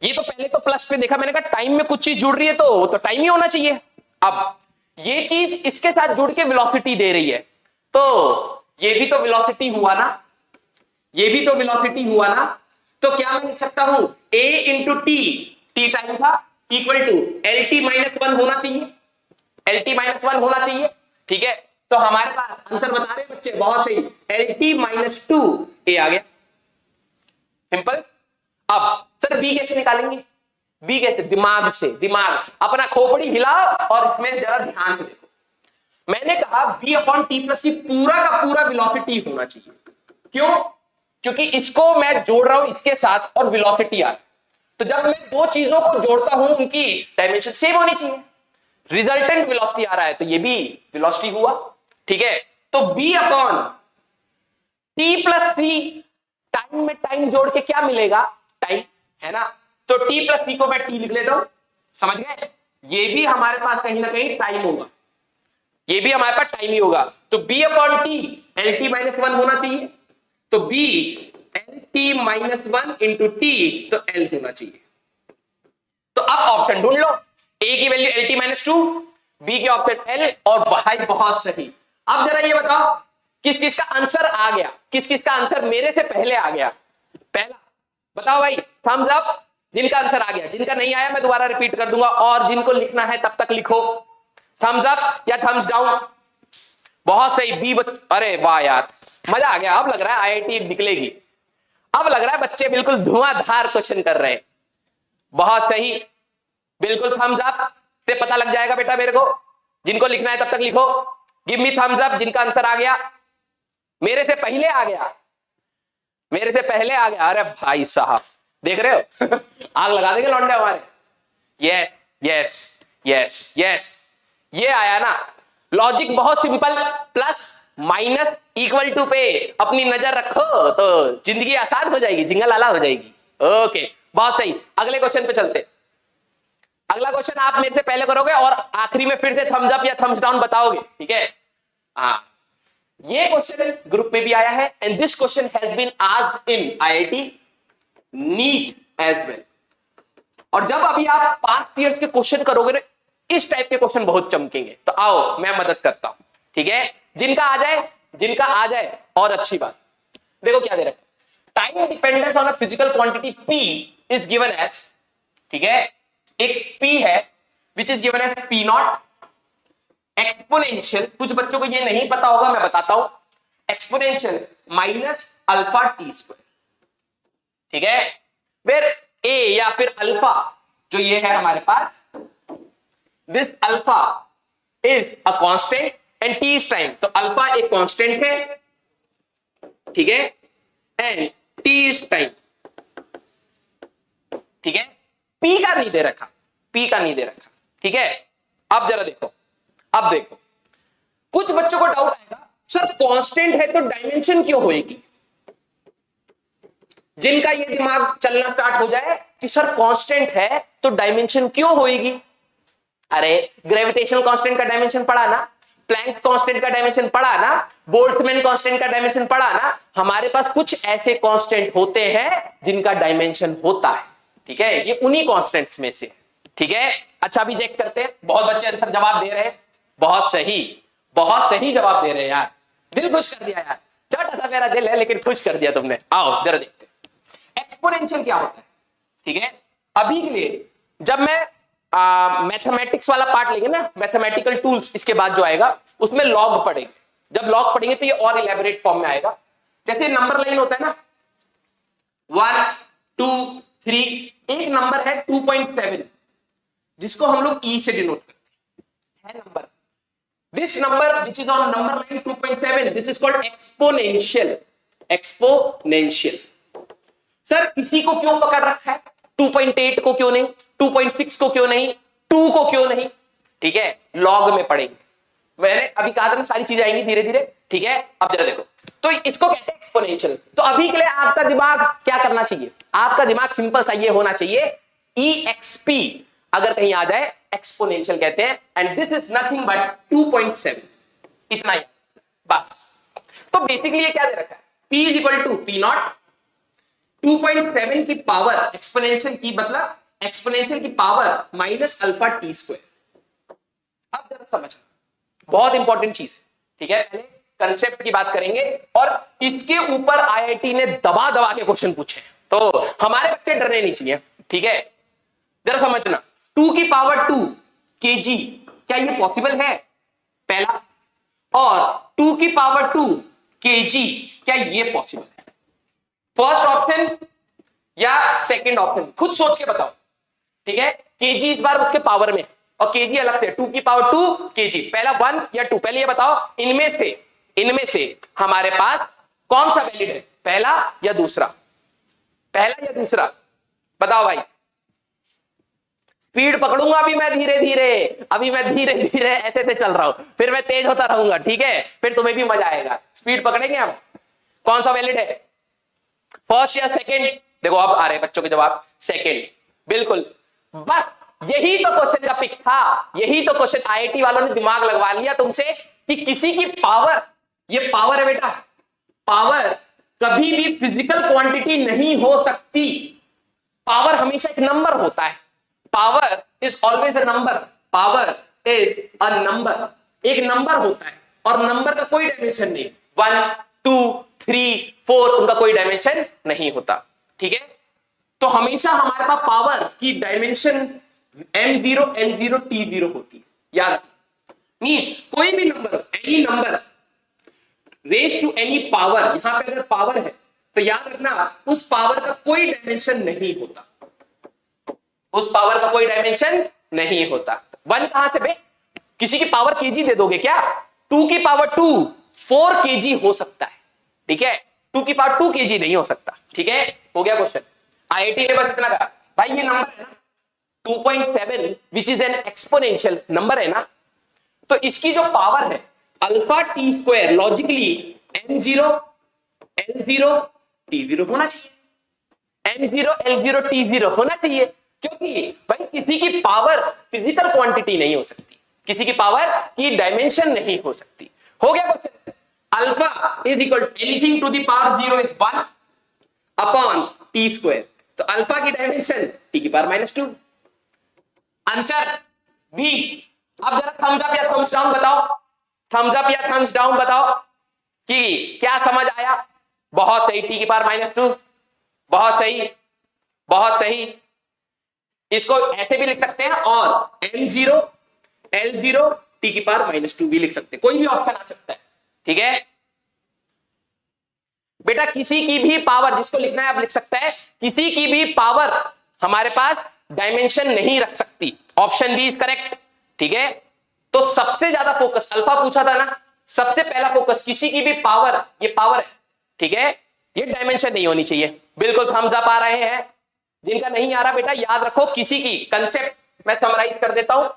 ये तो पहले तो प्लस पे देखा, मैंने कहा टाइम में कुछ चीज जुड़ रही है तो टाइम ही होना चाहिए, अब ये चीज इसके साथ जुड़ के वेलोसिटी दे रही है, तो ये भी तो वेलोसिटी हुआ ना, ये भी तो वेलोसिटी हुआ ना, तो क्या मैं लिख सकता हूं a इंटू टी टाइम था equal to L T minus one होना चाहिए, एल टी माइनस वन होना चाहिए, ठीक है, तो हमारे पास आंसर बता रहे हैं बच्चे, बहुत सही, एल टी माइनस टू ए आ गया, सिंपल। अब सर बी कैसे निकालेंगे, बी कैसे, दिमाग अपना खोपड़ी हिलाओ और इसमें जरा ध्यान से देखो, मैंने कहा बी अपॉन टी प्लस सी पूरा का पूरा वेलोसिटी होना चाहिए, क्यों, क्योंकि इसको मैं जोड़ रहा हूं इसके साथ और वेलोसिटी आ रही, तो जब मैं दो चीजों को जोड़ता हूं उनकी डायमेंशन सेम होनी चाहिए, रिजल्टेंट वेलोसिटी आ रहा है तो ये भी वेलोसिटी हुआ, ठीक है, तो बी अपॉन टी प्लस सी, टाइम में टाइम जोड़ के क्या मिलेगा, टाइम, है ना, तो टी प्लस सी को मैं टी लिख लेता हूं, समझ गए, ये भी हमारे पास कहीं ना कहीं टाइम होगा, ये भी हमारे पास टाइम ही होगा, तो B upon T L T minus one होना चाहिए, तो B L T minus one into T, तो एल होना चाहिए, तो अब ऑप्शन ढूंढ लो, ए की value L T minus two, B के ऑप्शन एल, और भाई बहुत सही। अब जरा ये बताओ किस किस का आंसर आ गया, किस किस का आंसर मेरे से पहले आ गया, पहला बताओ भाई, थम्स अप जिनका आंसर आ गया, जिनका नहीं आया मैं दोबारा रिपीट कर दूंगा, और जिनको लिखना है तब तक लिखो, थम्स अप या थम्स डाउन, बहुत सही बी, अरे वाह यार मजा आ गया, अब लग रहा है आईआईटी निकलेगी, अब लग रहा है बच्चे बिल्कुल धुआंधार क्वेश्चन कर रहे हैं, बहुत सही, बिल्कुल थम्स अप से पता लग जाएगा बेटा मेरे को, जिनको लिखना है तब तक लिखो, गिव मी थम्स अप जिनका आंसर आ गया, मेरे से पहले आ गया, मेरे से पहले आ गया, अरे भाई साहब देख रहे हो आग लगा देंगे लौंडे हमारे, यस यस यस यस, ये आया ना, लॉजिक बहुत simple, plus minus equal to पे अपनी नजर रखो तो जिंदगी आसान हो जाएगी, जिंगल आला हो जाएगी, ओके बहुत सही, अगले क्वेश्चन पे चलते, अगला क्वेश्चन आप मेरे से पहले करोगे और आखिरी में फिर से थम्स अप या थम्स डाउन बताओगे, ठीक है, हाँ ये क्वेश्चन ग्रुप में भी आया है, and this question has been asked in IIT NEET as well, और जब अभी आप पास्ट ईयर्स के क्वेश्चन करोगे ना, इस टाइप के क्वेश्चन बहुत चमकेंगे, तो आओ मैं मदद करता हूं, ठीक है, जिनका आ जाए और अच्छी बात, देखो क्या दे रखा, time dependence on a physical quantity P is given as, ठीक है, एक P है which is given as P not exponential, कुछ बच्चों को ये नहीं पता होगा मैं बताता हूं, exponential minus alpha T square, ठीक है, फिर A या फिर अल्फा जो ये है हमारे पास, this alpha is a constant and T is time, तो अल्फा एक कांस्टेंट है, ठीक है, एंड टी इज टाइम, ठीक है, पी का नहीं दे रखा, पी का नहीं दे रखा, ठीक है, अब जरा देखो, अब देखो कुछ बच्चों को डाउट आएगा सर कांस्टेंट है तो डायमेंशन क्यों होएगी, जिनका ये दिमाग चलना स्टार्ट हो जाए कि सर कांस्टेंट है तो डायमेंशन क्यों होएगी, अरे ग्रेविटेशनल कांस्टेंट का डायमेंशन पढ़ा ना, प्लैंक्स कांस्टेंट का डायमेंशन पढ़ा ना, बोल्ट्जमैन कांस्टेंट का डायमेंशन पढ़ा ना, हमारे पास कुछ ऐसे कांस्टेंट होते हैं जिनका डायमेंशन होता है, ठीक है, ये उन्हीं कांस्टेंट्स में से, ठीक है, अच्छा अभी चेक करते हैं, बहुत बच्चे आंसर जवाब दे रहे हैं, बहुत सही जवाब दे रहे हैं यार, दिल खुश कर दिया यार, छोटा सा मेरा दिल है लेकिन खुश कर दिया तुमने, आओ जरा देखते हैं एक्सपोनेंशियल क्या होता है, ठीक है, अभी के लिए जब मैं मैथमेटिक्स वाला पार्ट लेंगे ना, मैथमेटिकल टूल्स इसके बाद जो आएगा उसमें लॉग पढ़ेंगे, जब लॉग पढ़ेंगे तो ये और इलेबोरेट फॉर्म में आएगा। जैसे नंबर लाइन होता है ना 1 2 3, एक नंबर है 2.7 जिसको हम लोग ई से डिनोट करते हैं number. This number which is on number line 2.7 this is called exponential. Exponential. Sir इसी को क्यों पकड़ रखा है, 2.8 को क्यों नहीं, 2.6 को क्यों नहीं, 2 को क्यों नहीं? ठीक है, लॉग में पढ़ेंगे। मैंने अभी कहा था ना सारी चीजें आएंगी धीरे धीरे। ठीक है, अब जरा देखो, तो इसको कहते हैं एक्सपोनेंशियल। तो अभी के लिए आपका दिमाग क्या करना चाहिए, आपका दिमाग सिंपल सा ये होना चाहिए EXP अगर कहीं आ जाए एक्सपोनेंशियल कहते हैं, and this is nothing but 2.7, इतना ही बस। तो बेसिकली ये क्या दे रखा है, P is equal to P not 2.7 की पावर एक्सपोनेंशियल की, मतलब एक्सपोनेंशियल की power minus alpha T square. अब जरा समझना, बहुत इंपॉर्टेंट चीज है। ठीक है, पहले कंसेप्ट की बात करेंगे और इसके ऊपर IIT ने दबा दबा के क्वेश्चन पूछे, तो हमारे बच्चे डरने नहीं चाहिए। ठीक है, जरा समझना, 2 की पावर 2 kg, क्या ये पॉसिबल है? पहला। और 2 की पावर 2 kg, क्या ये पॉसिबल है? फर्स्ट ऑप्शन या सेकंड ऑप्शन, खुद सोच के बताओ। ठीक है, kg इस बार उसके पावर में और kg अलग से, 2 की पावर 2 kg, पहला 1 या 2, पहले ये बताओ इनमें से हमारे पास कौन सा वैलिड है, पहला या दूसरा? पहला या दूसरा, बताओ भाई। स्पीड पकड़ूंगा अभी मैं धीरे धीरे ऐसे से चल रहा हूं, फिर मैं तेज होता रहूंगा। ठीक है, फिर तुम्हें भी मजा आएगा। स्पीड पकड़ेंगे हम, कौन सा वैलिड है, फर्स्ट या सेकंड? देखो अब आ रहे बच्चों के जवाब, सेकंड, बिल्कुल। बस यही तो क्वेश्चन का पिक था, यही तो क्वेश्चन IIT वालों ने दिमाग लगवा लिया तुमसे कि किसी की पावर, ये पावर है बेटा, पावर कभी भी फिजिकल क्वांटिटी नहीं हो सकती। पावर हमेशा एक नंबर होता है, power is always a number, power is a number, एक नंबर होता है और नंबर का कोई डायमेंशन नहीं, 1 2 3 4 उनका कोई डायमेंशन नहीं होता। ठीक है, तो हमेशा हमारे पास पावर की डायमेंशन M0 L0 T0 होती है, याद रखना। मींस कोई भी number, any number raise to any power, यहां पे अगर पावर है तो याद रखना उस पावर का कोई डायमेंशन नहीं होता, उस पावर का कोई डायमेंशन नहीं होता। 1 कहां से बे, किसी की पावर kg दे दोगे क्या? 2 की पावर 2 4 kg हो सकता है। ठीक है, 2 की पावर 2 kg नहीं हो सकता। ठीक है, हो गया क्वेश्चन। IIT ने बस इतना कहा, भाई ये नंबर है ना 2.7 which is an exponential number है ना, तो इसकी जो पावर है alpha T square, logically M0 L0 T0 होना चाहिए, M0 L0 T0 होना चाहिए, क्योंकि भाई किसी की पावर फिजिकल क्वांटिटी नहीं हो सकती, किसी की पावर की डायमेंशन नहीं हो सकती। हो गया question. Alpha is equal to anything to the power 0 is 1 upon T square, तो अल्फा की डायमेंशन टी की पावर -2, आंसर बी। अब जरा थम्स अप या थम्स डाउन बताओ, थम्स अप या थम्स डाउन बताओ कि क्या समझ आया। बहुत सही, टी की पावर -2, बहुत सही, बहुत सही। इसको ऐसे भी लिख सकते हैं और M0 L0 टी की पावर -2 भी लिख सकते हैं, कोई भी ऑप्शन आ सकता है। ठीक है बेटा, किसी की भी पावर, जिसको लिखना है आप लिख सकता है, किसी की भी पावर हमारे पास डायमेंशन नहीं रख सकती, ऑप्शन बी इज करेक्ट। ठीक है, तो सबसे ज्यादा फोकस, अल्फा पूछा था ना, सबसे पहला फोकस किसी की भी पावर, ये पावर है। ठीक है, ये डायमेंशन नहीं होनी चाहिए। बिल्कुल थम्स अप आ रहे हैं, जिनका नहीं आ रहा बेटा याद रखो, किसी की कंसेप्ट मैं समराइज कर देता हूं।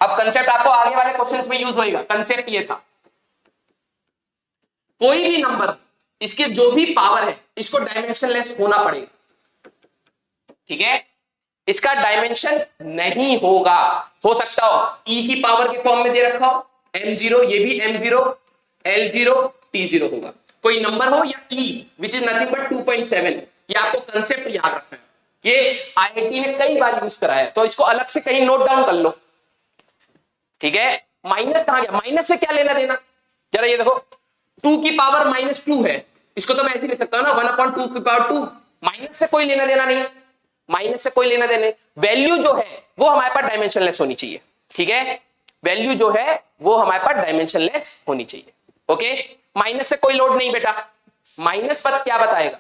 अब कंसेप्ट आपको आगे वाले क्वेश्चंस में यूज होएगा। कंसेप्ट ये था, कोई भी नंबर, इसके जो भी पावर है इसको डायमेंशनलेस होना पड़ेगा। ठीक है, इसका डायमेंशन नहीं होगा, हो सकता हो e की पावर के फॉर्म में दे रखा हो M0, ये भी M0 L0 T0 होगा, कोई नंबर हो या e which is nothing but 2.7। ये आपको कंसेप्ट याद रखना है, ये IIT ने कई बार यूज कराया है, तो इसको अलग से कहीं नोट डाउन कर लो। ठीक है, माइनस कहां गया, माइनस से क्या लेना देना, जरा ये देखो, 2 की पावर -2 है, इसको तो मैं ऐसे लिख सकता हूं ना 1/2 की पावर 2, माइनस से कोई लेना देना नहीं, माइनस से कोई लेना देना। वैल्यू जो है वो हमारे पास डायमेंशनलेस होनी चाहिए। ठीक है, वैल्यू जो है वो हमारे पास डायमेंशनलेस होनी चाहिए। ओके, माइनस से कोई लोड नहीं बेटा। माइनस पद क्या बताएगा,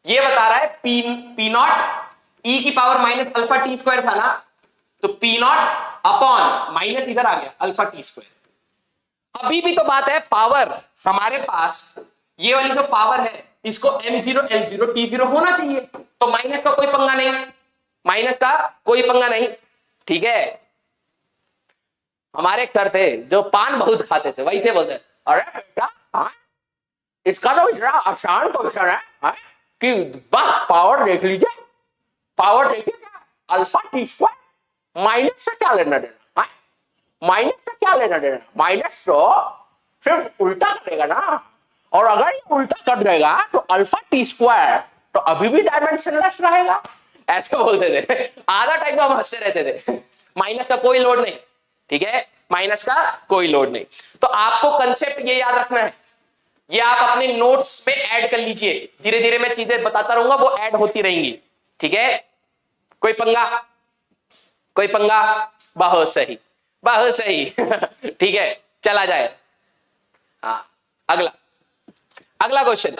ये बता रहा है पी नॉट ई की power minus alpha T square था ना, तो पी नॉट अपॉन माइनस इधर आ गया अल्फा टी स्क्वायर। अभी भी तो बात है पावर हमारे पास, ये वाली जो पावर है इसको m0 l0 t0 होना चाहिए, तो माइनस का कोई पंगा नहीं, माइनस का कोई पंगा नहीं। ठीक है, हमारे एक सर थे जो पान बहुत खाते थे, वही थे, बोलते अरे बेटा हाँ, इसका तो इतना आसान क्वेश्चन है हाँ? कि बस पावर देख लीजिए, पावर देखिए क्या, अल्फा टी स्क्वायर, माइनस से क्या लेना देना, माइनस से क्या लेना देना, माइनस तो सिर्फ उल्टा करेगा ना, और अगर ये उल्टा कर देगा तो अल्फा टी स्क्वायर तो अभी भी डायमेंशनलेस रहेगा। ऐसे बोलते थे, आधा टाइम को हम हंसते रहते थे। माइनस का कोई लोड नहीं, ठीक है, माइनस का कोई लोड नहीं। तो आपको कंसेप्ट ये याद रखना है, ये आप अपने नोट्स में ऐड कर लीजिए, धीरे धीरे मैं चीजें बताता रहूंगा, वो ऐड होती रहेंगी। ठीक है, कोई पंगा, कोई पंगा, बहुत सही, बहुत सही। ठीक है, चला जाए। हाँ, अगला अगला question,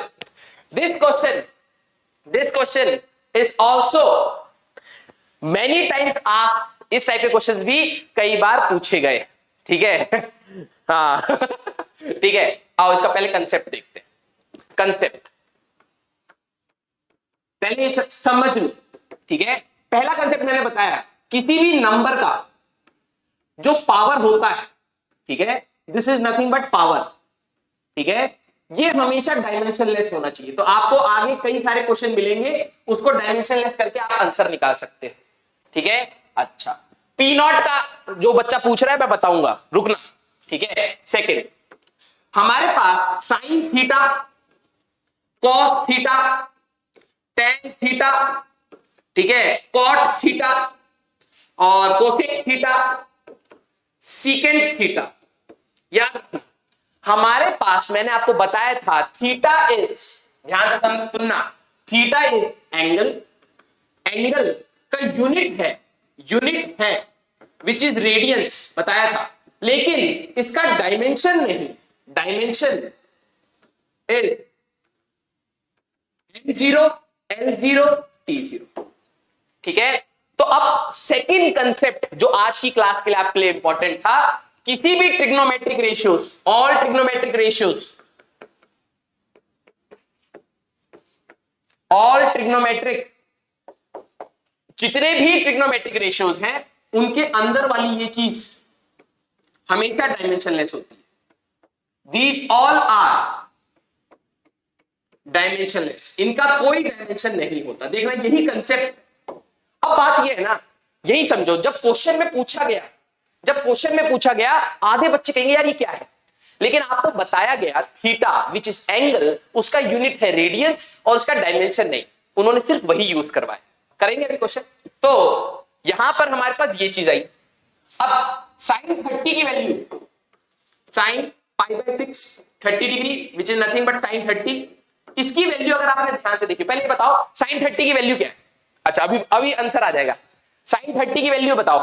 this question is also many times asked, इस टाइप के क्वेश्चन भी कई बार पूछे गए। ठीक है, हाँ। ठीक है, आओ इसका पहले कंसेप्ट देखते हैं। कंसेप्ट पहले ये समझ लो। ठीक है, पहला कंसेप्ट मैंने बताया, किसी भी नंबर का जो पावर होता है, ठीक है, this is nothing but power. ठीक है, ये हमेशा डायमेंशनलेस होना चाहिए। तो आपको आगे कई सारे क्वेश्चन मिलेंगे, उसको डायमेंशनलेस करके आप आंसर निकाल सकते हैं। ठीक है, अच्छा, पी नॉट का जो बच्चा पूछ रहा है मैं बताऊंगा, रुकना। ठीक है, सेकेंड, हमारे पास sine theta, cos theta, tan theta, ठीक है, कॉट थीटा और कोसेक थीटा, सीकेंट थीटा, याद रखना। हमारे पास मैंने आपको बताया था थीटा इज, ध्यान से सुनना, थीटा इज एंगल, एंगल का यूनिट है विच इज रेडियंस, बताया था, लेकिन इसका डायमेंशन नहीं, dimension is m0 l0 t0। ठीक है, तो अब सेकंड कंसेप्ट जो आज की क्लास के लिए आपके लिए इंपॉर्टेंट था, किसी भी trigonometric ratios, all trigonometric ratios, all trigonometric, जितने भी ट्रिग्नोमेट्रिक रेशियोज हैं उनके अंदर वाली ये चीज हमेशा डायमेंशनलेस होती है। दीज ऑल आर डायमेंशनलेस, इनका कोई डायमेंशन नहीं होता। देखना, यही कंसेप्ट। अब बात ये है ना, यही समझो, जब क्वेश्चन में पूछा गया, आधे बच्चे कहेंगे यार ये क्या है, लेकिन आपको बताया गया थीटा विच इज एंगल, उसका यूनिट है रेडियंस और उसका डायमेंशन नहीं, उन्होंने सिर्फ वही यूज करवाया। करेंगे अभी क्वेश्चन, तो यहां पर हमारे पास ये चीज आई। अब साइन 30 की value, sine π/6 30 degree which is nothing but sine 30, इसकी वैल्यू अगर आपने ध्यान से देखी, पहले बताओ साइन 30 की वैल्यू क्या है। अच्छा, अभी आंसर आ जाएगा। साइन 30 की वैल्यू बताओ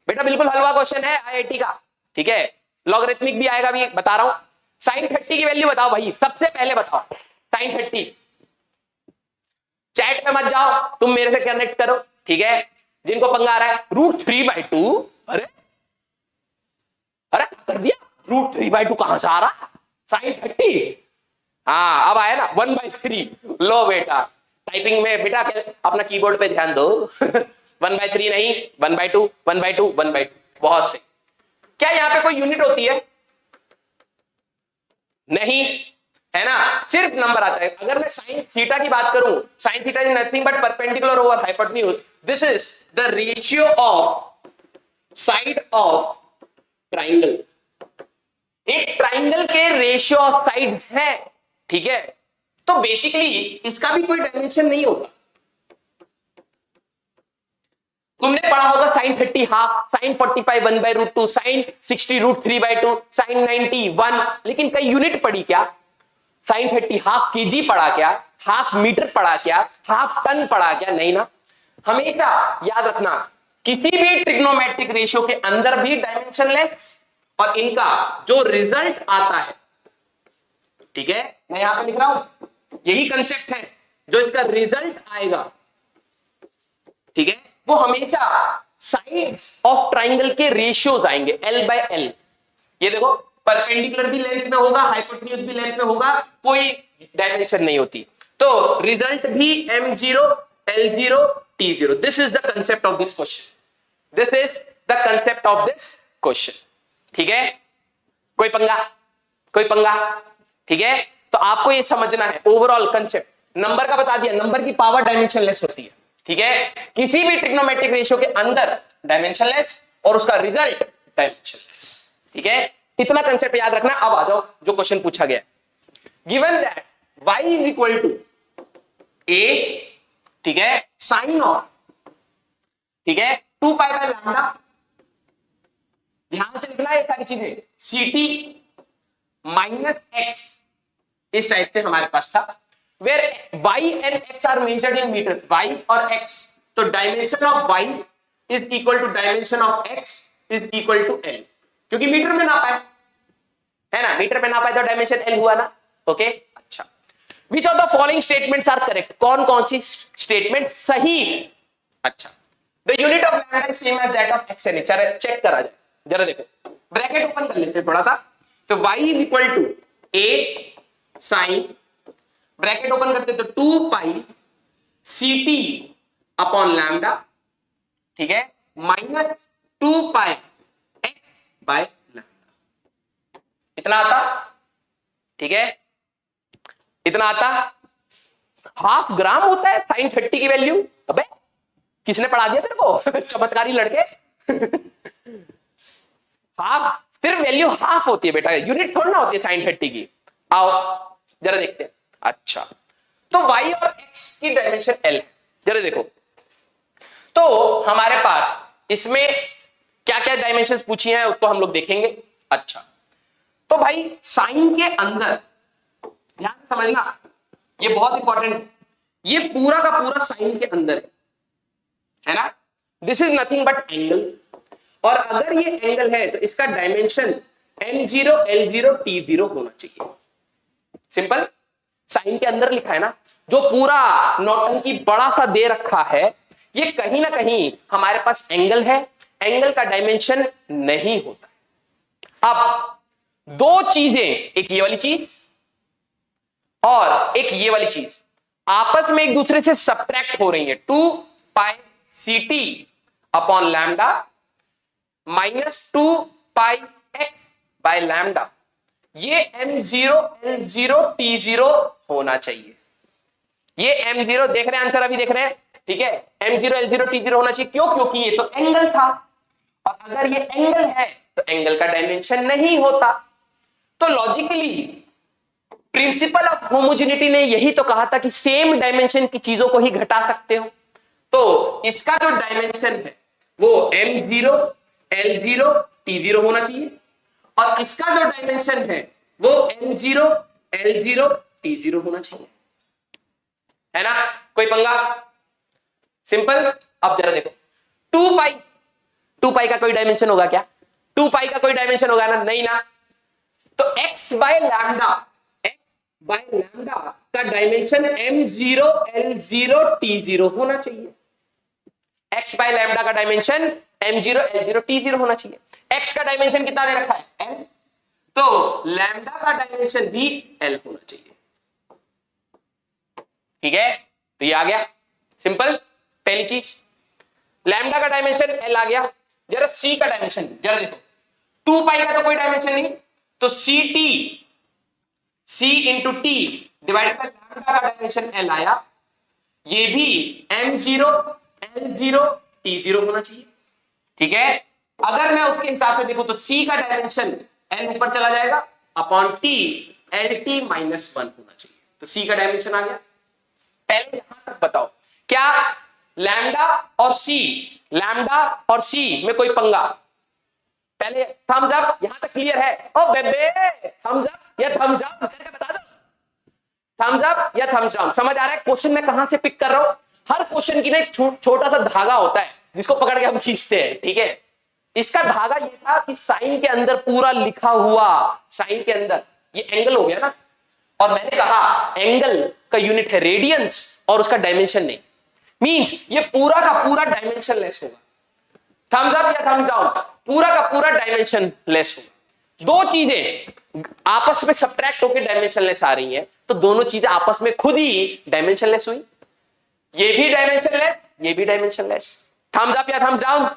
बेटा, बिल्कुल हलवा क्वेश्चन है आईआईटी का। ठीक है, लॉगरिथमिक भी आएगा, भी बता रहा हूं। साइन 30 की वैल्यू बताओ भाई, सबसे पहले बताओ साइन 30। चैट में मत जाओ, तुम मेरे से कनेक्ट करो। ठीक है, जिनको पंगा आ रहा है, √3/2, अरे कर दिया, √3/2 कहां से आ रहा, साइन 30। हाँ, अब आया ना 1/3। लो बेटा, टाइपिंग में बेटा अपना कीबोर्ड पे ध्यान दो। 1/3 नहीं, 1/2, 1/2, 1/2, बहुत सही। क्या यहां पे कोई यूनिट होती है? नहीं, है ना, सिर्फ नंबर आता है। अगर मैं साइन थीटा की बात करूं, sine theta is nothing but perpendicular over hypotenuse, this is the ratio of side of triangle. एक ट्राइंगल के रेशियो ऑफ साइड्स है। ठीक है, तो बेसिकली इसका भी कोई डायमेंशन नहीं होता। तुमने पढ़ा होगा sine 30 half, sine 45 1/√2, sine 60 √3/2, sine 90 1, लेकिन कई यूनिट पढ़ी क्या? साइन 30 हाफ केजी पढ़ा क्या, हाफ मीटर पढ़ा क्या, हाफ टन पढ़ा क्या? नहीं ना। हमेशा याद रखना, किसी भी ट्रिग्नोमेट्रिक रेशियो के अंदर भी डायमेंशनलेस और इनका जो रिजल्ट आता है, ठीक है, मैं यहां पे लिख रहा हूं, यही कंसेप्ट है, जो इसका रिजल्ट आएगा, ठीक है, वो हमेशा साइड्स ऑफ ट्राइंगल के रेशियोज आएंगे L/L। ये देखो, परपेंडिकुलर भी लेंथ में होगा, हाइपोटेन्यूज भी लेंथ में होगा, कोई डायमेंशन नहीं होती, तो रिजल्ट भी M0 L0 T0। This is the concept of this question, this is the concept of this question, ठीक है। कोई पंगा, कोई पंगा, ठीक है। तो आपको ये समझना है ओवरऑल कंसेप्ट, नंबर का बता दिया, नंबर की पावर डायमेंशनलेस होती है, ठीक है, किसी भी ट्रिग्नोमेट्रिक रेशियो के अंदर डायमेंशनलेस और उसका रिजल्ट डायमेंशनलेस, ठीक है। इतना कंसेप्ट याद रखना। अब आ जाओ जो क्वेश्चन पूछा गया, given that y is equal to a, ठीक है, साइन ऑफ, ठीक है, 2 पाई बाय लैम्डा, ध्यान से लिखना है ये सारी चीजें, ct माइनस x, इस टाइप से हमारे पास था, where y and x are measured in metres, y और x, तो dimension of y is equal to dimension of x is equal to l, क्योंकि मीटर में नापा है ना, मीटर में नापा है तो डायमेंशन l हुआ ना, ओके। अच्छा, which of the following statements are correct, कौन कौन सी स्टेटमेंट सही है। अच्छा, the unit of lambda is same as that of x and h, check करा जाए, जरा देखो, ब्रैकेट ओपन कर लेते हैं थोड़ा सा, तो y is equal to a sine, bracket open करते तो 2 पाई ct अपॉन लैम्डा, ठीक है, minus 2 pi x by lambda, इतना आता, ठीक है, इतना आता। हाफ ग्राम होता है साइन 30 की वैल्यू, अबे किसने पढ़ा दिया तेरे को चमत्कारी लड़के हाफ, सिर्फ वैल्यू हाफ होती है बेटा, यूनिट थोड़ी ना होती है साइन 30 की। आओ जरा देखते हैं। अच्छा, तो y और x की डायमेंशन L है, जरा देखो, तो हमारे पास इसमें क्या क्या डायमेंशंस पूछी हैं उसको हम लोग देखेंगे। अच्छा, तो भाई साइन के अंदर ध्यान से समझना, ये बहुत इंपॉर्टेंट है, ये पूरा का पूरा साइन के अंदर है ना, this is nothing but angle, और अगर ये एंगल है तो इसका डायमेंशन M0 L0 T0 होना चाहिए। सिंपल, साइन के अंदर लिखा है ना, जो पूरा नौटंकी बड़ा सा दे रखा है, ये कहीं ना कहीं हमारे पास एंगल है, एंगल का डायमेंशन नहीं होता। अब दो चीजें, एक ये वाली चीज और एक ये वाली चीज, आपस में एक दूसरे से सब्ट्रैक्ट हो रही है, 2 pi ct upon lambda minus 2 pi x by lambda, ये M0 L0 T0 होना चाहिए। ये M0 देख रहे हैं, आंसर अभी देख रहे हैं, ठीक है, M0 L0 T0 होना चाहिए, क्यों, क्योंकि ये तो एंगल था, और अगर ये एंगल है तो एंगल का डायमेंशन नहीं होता। तो लॉजिकली प्रिंसिपल ऑफ होमोजेनिटी ने यही तो कहा था कि सेम डायमेंशन की चीजों को ही घटा सकते हो, तो इसका जो डायमेंशन है वो M0 L0 T0 होना चाहिए, और इसका जो डायमेंशन है वो M0 L0 T0 होना चाहिए, है ना, कोई पंगा, सिंपल। अब जरा देखो, 2 पाई का कोई डायमेंशन होगा क्या, 2 पाई का कोई डायमेंशन होगा ना, नहीं ना, तो x बाय लैम्डा का डायमेंशन M0 L0 T0 होना चाहिए, x बाय लैम्डा का डायमेंशन M0 L0 T0 होना चाहिए। x का डायमेंशन कितना दे रखा है, L, तो लैम्डा का डायमेंशन भी L होना चाहिए, ठीक है, तो ये आ गया सिंपल, पहली चीज, लैम्डा का डायमेंशन L आ गया। जरा c का डायमेंशन जरा देखो, 2 पाई का तो कोई डायमेंशन नहीं, तो c into T divided by lambda का डायमेंशन L आया, ये भी M0 L0 T0 होना चाहिए, ठीक है। अगर मैं उसके हिसाब से देखूं तो c का डायमेंशन L ऊपर चला जाएगा अपॉन t LT माइनस 1 होना चाहिए, तो c का डायमेंशन आ गया। पहले यहां तक बताओ, क्या लैम्डा और c में कोई पंगा, पहले थम्स अप, यहां तक क्लियर है, ओ बेबे थम्स अप या थम्स डाउन करके बता दो, थम्स अप या थम्स डाउन, समझ आ रहा है क्वेश्चन मैं कहां से पिक कर रहा हूं। हर क्वेश्चन की ना एक छोटा सा धागा होता है जिसको पकड़ के हम खींचते हैं, ठीक है, इसका धागा ये था कि साइन के अंदर पूरा लिखा हुआ, साइन के अंदर ये एंगल हो गया ना, और मैंने कहा एंगल का यूनिट है रेडियंस और उसका डायमेंशन नहीं, मींस ये पूरा का पूरा डायमेंशन लेस होगा। थम्स अप या थम्स डाउन, पूरा का पूरा डायमेंशन लेस होगा। दो चीजें आपस में सब्ट्रैक्ट होकर डायमेंशन लेस आ रही हैं, तो दोनों चीजें आपस में खुद ही डायमेंशन लेस हुई। ये भी डायमेंशन लेस, ये भी डायमेंशन लेस। थम्स अप या थम्स डाउन,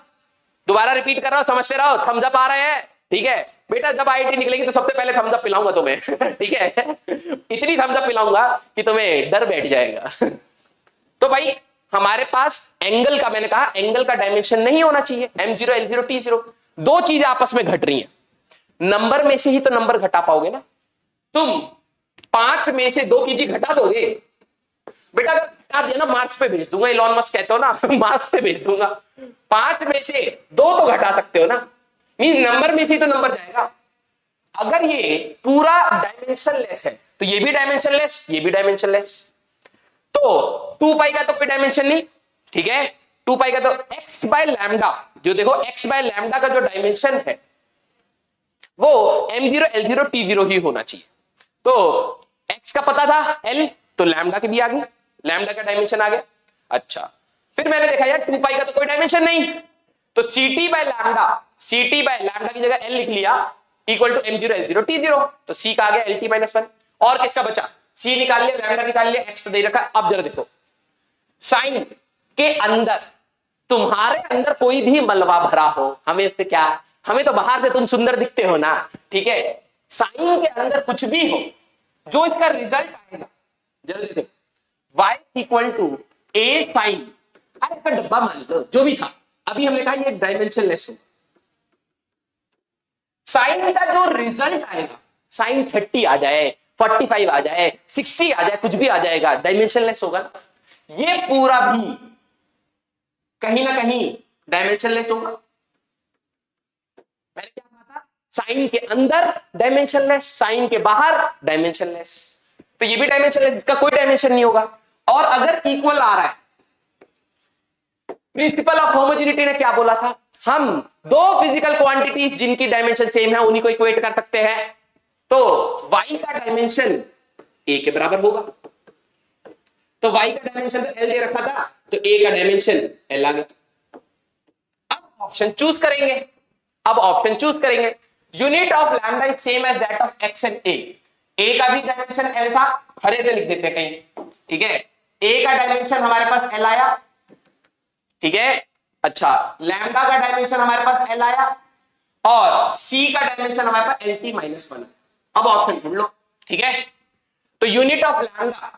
दोबारा रिपीट कर रहा हूं, समझते रहो। थम्स अप आ रहे हैं, ठीक है बेटा, जब आईआईटी निकलेगी तो सबसे पहले थम्स अप पिलाऊंगा तुम्हें ठीक है, इतनी थम्स अप पिलाऊंगा कि तुम्हें डर बैठ जाएगा तो भाई हमारे पास एंगल का, मैंने कहा एंगल का डायमेंशन नहीं होना चाहिए, m0 l0 t0, दो चीजें आपस में घट रही हैं, नंबर में से ही तो नंबर घटा पाओगे ना। तुम 5 में से 2 की चीज घटा दोगे बेटा, अगर घटा दिया ना मार्स पे भेज दूंगा, इलॉन मस्क कहते हो ना मार्स पे भेज दूंगा। 5 में से 2 तो घटा सकते हो ना, मीन नंबर में से ही तो नंबर जाएगा। अगर ये पूरा डायमेंशन लेस है तो ये भी डायमेंशन लेस, ये भी डायमेंशन लेस, तो 2 पाई का तो कोई डायमेंशन नहीं, ठीक है। 2 पाई का तो x बाय लैम्डा, जो देखो x बाय लैम्डा का जो डायमेंशन है वो m0 l0 t0 ही होना चाहिए। तो x का पता था l, तो लैम्डा के भी आ गया, लैम्डा का डायमेंशन आ गया। अच्छा, फिर मैंने देखा यार 2 पाई का तो कोई डायमेंशन नहीं, तो ct by lambda, ct bye lambda की जगह l लिख लिया equal to m0 l0 t0, तो c का आ गया lt माइनस 1। और किसका बचा, c निकाल लिया, लैम्डा निकाल लिया, x तो दे रखा। अब जरा देखो साइन के अंदर, तुम्हारे अंदर कोई भी मलबा भरा हो, हमें इससे क्या, हमें तो बाहर से तुम सुंदर दिखते हो ना, ठीक है। साइन के अंदर कुछ भी हो, जो इसका रिजल्ट आएगा, जरा देखो y equal to a sine, अरे इसका डब्बा मान लो जो भी था, अभी हमने कहा ये डायमेंशन लेस होगा। साइन का जो रिजल्ट आएगा, साइन 30 आ जाए, 45 आ जाए, 60 आ जाए, कुछ भी आ जाएगा, डायमेंशन लेस होगा ना। ये पूरा भी कहीं ना कहीं डायमेंशन लेस होगा। मैंने क्या कहा था, साइन के अंदर डायमेंशन लेस, साइन के बाहर डायमेंशन लेस, तो ये भी डायमेंशन लेस, इसका कोई डायमेंशन नहीं होगा। और अगर इक्वल आ रहा है, प्रिंसिपल ऑफ होमोजेनिटी ने क्या बोला था, हम दो फिजिकल क्वांटिटीज जिनकी डायमेंशन सेम है उन्हीं को इक्वेट कर सकते हैं, तो y का डायमेंशन a के बराबर होगा। तो y का डायमेंशन तो l दे रखा था, तो a का डायमेंशन l आ गया। अब ऑप्शन चूज करेंगे, अब ऑप्शन चूज करेंगे, unit of lambda is same as that of x and a का भी डायमेंशन l था, हरे से लिख देते कहीं, ठीक है। a का डायमेंशन हमारे पास l आया, ठीक है। अच्छा, लैम्डा का डायमेंशन हमारे पास l आया, और c का डायमेंशन हमारे पास lt माइनस 1। अब ऑप्शन ढूंढ लो, ठीक है। तो unit of lambda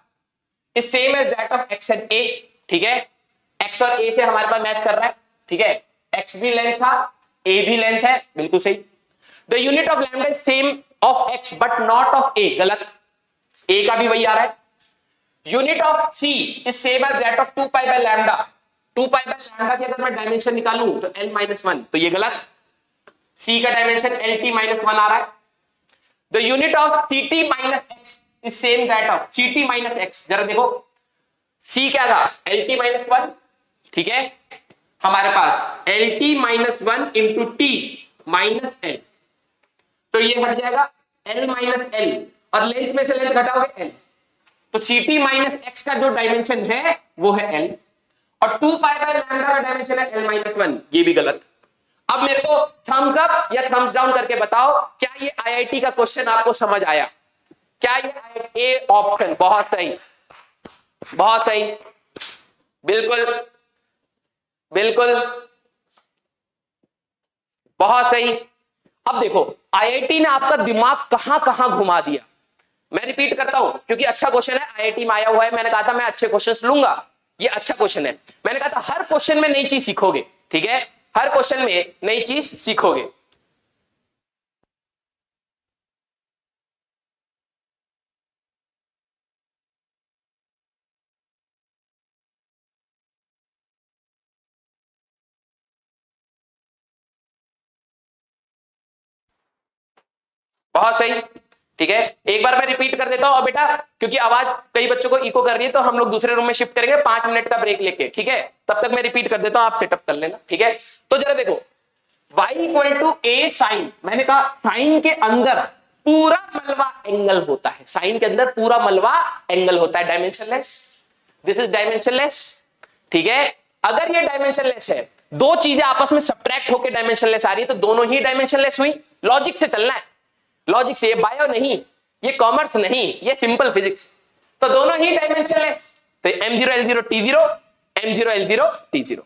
is same as that of x and a, ठीक है। x और a से हमारे पास मैच कर रहा है, ठीक है। x भी लेंथ था, a भी लेंथ है, बिल्कुल सही। The unit of lambda is same of x but not of a, गलत, a का भी वही आ रहा है। Unit of c is same as that of 2 pi by lambda, 2 pi by lambda की अगर मैं डायमेंशन निकालूं तो l माइनस 1, तो ये गलत, c का डायमेंशन lt माइनस 1 आ रहा है। The unit of ct minus x is same that of ct minus x, जरा देखो c क्या था, lt माइनस 1, ठीक है। हमारे पास lt minus 1 into t minus l, तो ये हट जाएगा l माइनस l, और लेंथ में से लेंथ घटाओगे l, तो ct माइनस x का जो डायमेंशन है वो है l, और 2 पाई बाय लैम्डा का डायमेंशन है l माइनस 1, ये भी गलत। अब मेरे को थम्स अप या थम्स डाउन करके बताओ, क्या ये आईआईटी का क्वेश्चन आपको समझ आया? क्या ये ए ऑप्शन, बहुत सही, बहुत सही, बिल्कुल बिल्कुल, बहुत सही। अब देखो आईआईटी ने आपका दिमाग कहां कहां घुमा दिया। मैं रिपीट करता हूं क्योंकि अच्छा क्वेश्चन है, आईआईटी में आया हुआ है, मैंने कहा था मैं अच्छे क्वेश्चंस लूंगा, ये अच्छा क्वेश्चन है। मैंने कहा था हर क्वेश्चन में नई चीज सीखोगे, ठीक है, हर क्वेश्चन में नई चीज सीखोगे। बहुत सही, ठीक है। एक बार मैं रिपीट कर देता हूं, और बेटा क्योंकि आवाज कई बच्चों को इको कर रही है तो हम लोग दूसरे रूम में शिफ्ट करेंगे, 5 मिनट का ब्रेक लेके, ठीक है। तब तक मैं रिपीट कर देता हूं, आप सेटअप कर लेना, ठीक है। तो जरा देखो y equal to A sine, मैंने कहा साइन के अंदर पूरा मलबा एंगल होता है, साइन के अंदर पूरा मलबा एंगल होता है, डायमेंशनलेस, दिस इज डायमेंशनलेस। ठीक है, अगर ये डायमेंशनलेस है, दो चीजें आपस में सब्ट्रैक्ट होकर डायमेंशनलेस आ रही है, तो दोनों ही डायमेंशनलेस हुई। लॉजिक से चलना है, लॉजिक से, ये बायो नहीं, ये कॉमर्स नहीं, ये सिंपल फिजिक्स, तो दोनों ही डायमेंशनलेस। तो m0 l0 t0, m0 l0 t0,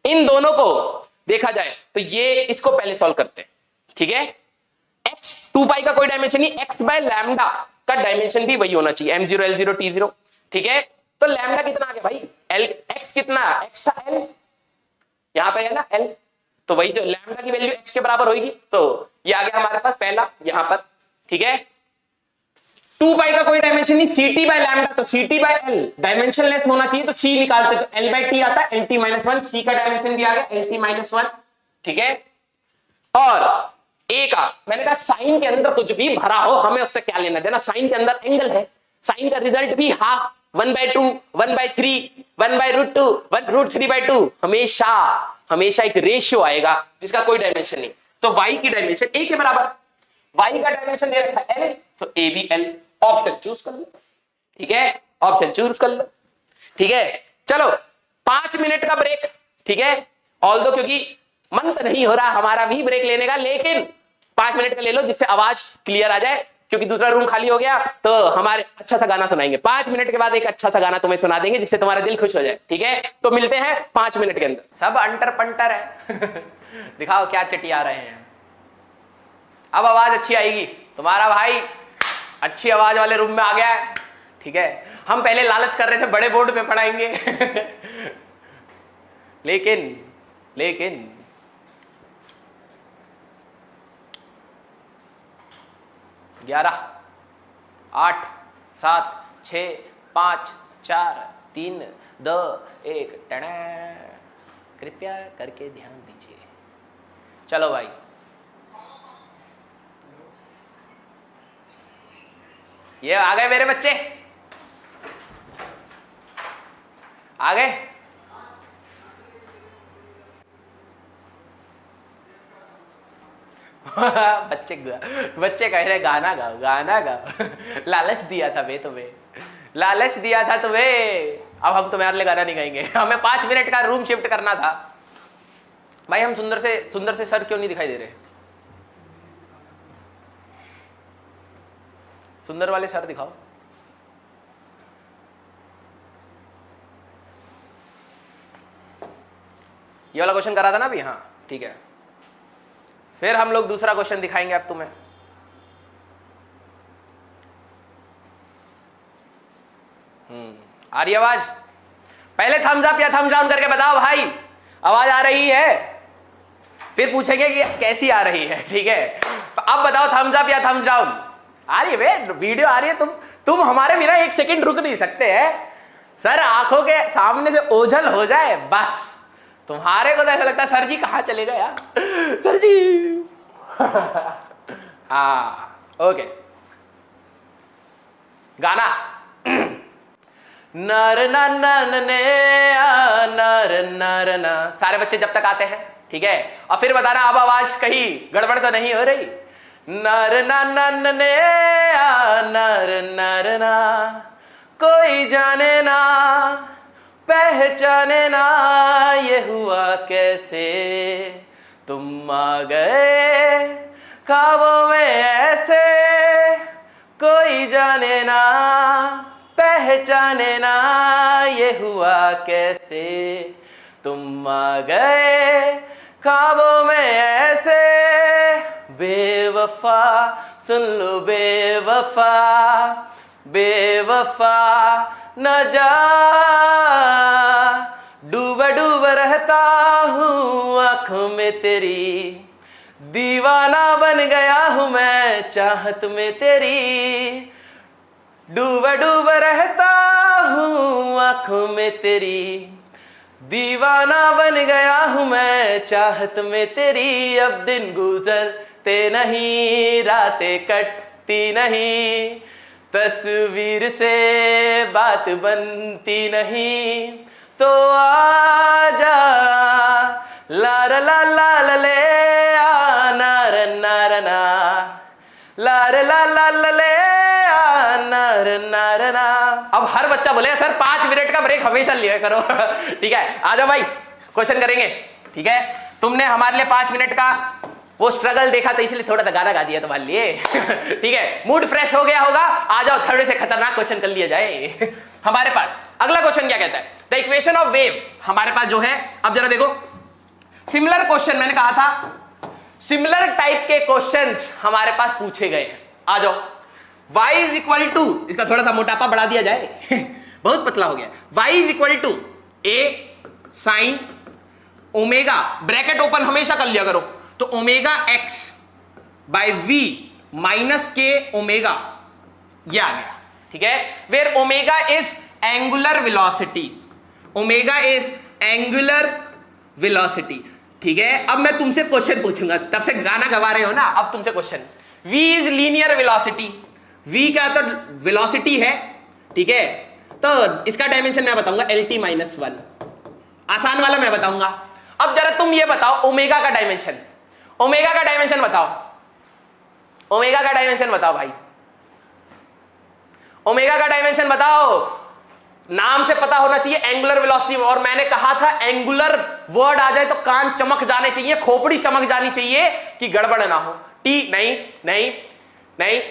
इन दोनों को देखा जाए तो ये इसको पहले सॉल्व करते हैं। ठीक है, x 2 पाई का कोई डायमेंशन नहीं, x बाय लैम्डा का डायमेंशन भी वही होना चाहिए, m0 l0 t0। ठीक है, तो लैम्डा कितना आ गया भाई, l, x कितना, x था l, यहां पे है ना l, तो वही जो लैम्डा की वैल्यू x के बराबर होगी, तो ये आ गया हमारे पास पहला यहां पर। ठीक है, 2 पाई का कोई डायमेंशन नहीं, ct बाय लैम्डा, तो ct बाय l डायमेंशनलेस होना चाहिए, तो c निकालते तो l बाय t आता है, lt माइनस 1, c का डायमेंशन भी आ गया lt माइनस 1। ठीक है, और a का मैंने कहा साइन के अंदर कुछ भी भरा हो हमें उससे क्या लेना देना, साइन के अंदर एंगल है, साइन का रिजल्ट भी हाफ, 1/2, 1/3, 1/√2, 1√3/2, हमेशा हमेशा एक रेशियो आएगा जिसका कोई डायमेंशन नहीं। तो y की डायमेंशन a के बराबर, y का डायमेंशन दे रखा है l, तो a भी l, ऑप्शन चूज कर लो। ठीक है, ऑप्शन चूज कर लो। ठीक है, चलो 5 मिनट का ब्रेक। ठीक है, ऑल्दो क्योंकि मन तो नहीं हो रहा हमारा भी ब्रेक लेने का, लेकिन 5 मिनट का ले लो जिससे आवाज क्लियर आ जाए, क्योंकि दूसरा रूम खाली हो गया, तो हमारे अच्छा सा गाना सुनाएंगे 5 मिनट के बाद, एक अच्छा सा गाना तुम्हें सुना देंगे जिससे तुम्हारा दिल खुश हो जाए। ठीक है, तो मिलते हैं 5 मिनट के अंदर। सब अंटर पंटर है दिखाओ क्या चटिया रहे हैं, अब आवाज अच्छी आएगी, तुम्हारा भाई अच्छी आवाज वाले रूम में आ गया है। ठीक है, हम पहले लालच कर रहे थे बड़े बोर्ड पे पढ़ाएंगे लेकिन 11, 8, 7, 6, 5, 4, 3, 2, 1, टना, कृपया करके ध्यान दीजिए। चलो भाई, ये आ गए मेरे बच्चे, आ गए। बच्चे कह रहे गाना गाओ गाना गाओ लालच दिया था बे तुम्हें, लालच दिया था तुम्हें, अब हम तुम्हारे लिए गाना नहीं गाएंगे, हमें 5 मिनट का रूम शिफ्ट करना था। भाई हम सुंदर से सर क्यों नहीं दिखाई दे रहे, सुंदर वाले सर दिखाओ। ये वाला क्वेश्चन करा था ना अभी, हाँ ठीक है, फिर हम लोग दूसरा क्वेश्चन दिखाएंगे अब तुम्हें। आ रही आवाज, पहले थम्स अप या थम्स डाउन करके बताओ भाई, आवाज आ रही है, फिर पूछेंगे कि कैसी आ रही है। ठीक है, तो अब बताओ थम्स अप या थम्स डाउन। आ रही है वीडियो आ रही है, तुम हमारे बिना एक सेकंड रुक नहीं सकते हैं सर, आंखों के सामने से ओझल हो जाए बस, तुम्हारे को तो ऐसा लगता है सर जी कहाँ चले गए यार सर जी हाँ ओके, गाना नर नर नर न, सारे बच्चे जब तक आते हैं ठीक है, और फिर बताना अब आवाज कहीं गड़बड़ तो नहीं हो रही। नर नर नर ना, कोई जाने ना पहचाने ना ये हुआ कैसे, तुम आ गए ख्वाबों में ऐसे, कोई जाने ना पहचाने ना ये हुआ कैसे, तुम आ गए ख्वाबों में ऐसे, बेवफा सुन लो बेवफा, बेवफा न जा, डूबा डूबा रहता हूँ आंखों में तेरी, दीवाना बन गया हूँ मैं चाहत में तेरी, डूबा डूबा रहता हूँ आंखों में तेरी, दीवाना बन गया हूँ मैं चाहत में तेरी, अब दिन गुजरते नहीं रातें कटती नहीं, तस्वीर से बात बनती नहीं, तो आजा ला ला ला ला ला ले आ ना रे ना रे ना, ला रे ला ला ला ले आ ना रे ना रे ना। अब हर बच्चा बोले सर 5 मिनट का ब्रेक हमेशा लिया करो। ठीक है, आ जाओ भाई क्वेश्चन करेंगे। ठीक है, तुमने हमारे लिए 5 मिनट का वो स्ट्रगल देखा तो इसलिए थोड़ा सा गाना गा दिया तुम्हारे लिए। ठीक है, मूड फ्रेश हो गया होगा, आ जाओ थोड़े से खतरनाक क्वेश्चन कर लिया जाए। हमारे पास अगला क्वेश्चन क्या कहता है, द इक्वेशन ऑफ वेव हमारे पास जो है, अब जरा देखो सिमिलर क्वेश्चन, मैंने कहा था सिमिलर टाइप के क्वेश्चंस हमारे पास पूछे गए हैं। आ जाओ, y इज इक्वल टू, इसका थोड़ा सा मोटापा बढ़ा दिया जाए बहुत पतला हो गया, y is equal to A sine omega, bracket open हमेशा कर लिया करो, तो omega X by V minus K omega, ये आ गया। ठीक है, where omega is angular velocity, omega is angular velocity. ठीक है, अब मैं तुमसे क्वेश्चन पूछूंगा, तब से गाना गवा रहे हो ना, अब तुमसे question, v is linear velocity, v क्या तो वेलोसिटी है। ठीक है, तो इसका डायमेंशन मैं बताऊंगा LT-1, आसान वाला मैं बताऊंगा। अब जरा तुम ये बताओ ओमेगा का डायमेंशन, ओमेगा का डायमेंशन बताओ, ओमेगा का डायमेंशन बताओ भाई, ओमेगा का डायमेंशन बताओ। नाम से पता होना चाहिए एंगुलर वेलोसिटी, और मैंने कहा था एंगुलर वर्ड आ जाए तो कान चमक जाने चाहिए, खोपड़ी चमक जानी चाहिए कि गड़बड़ ना हो। टी नहीं नहीं नहीं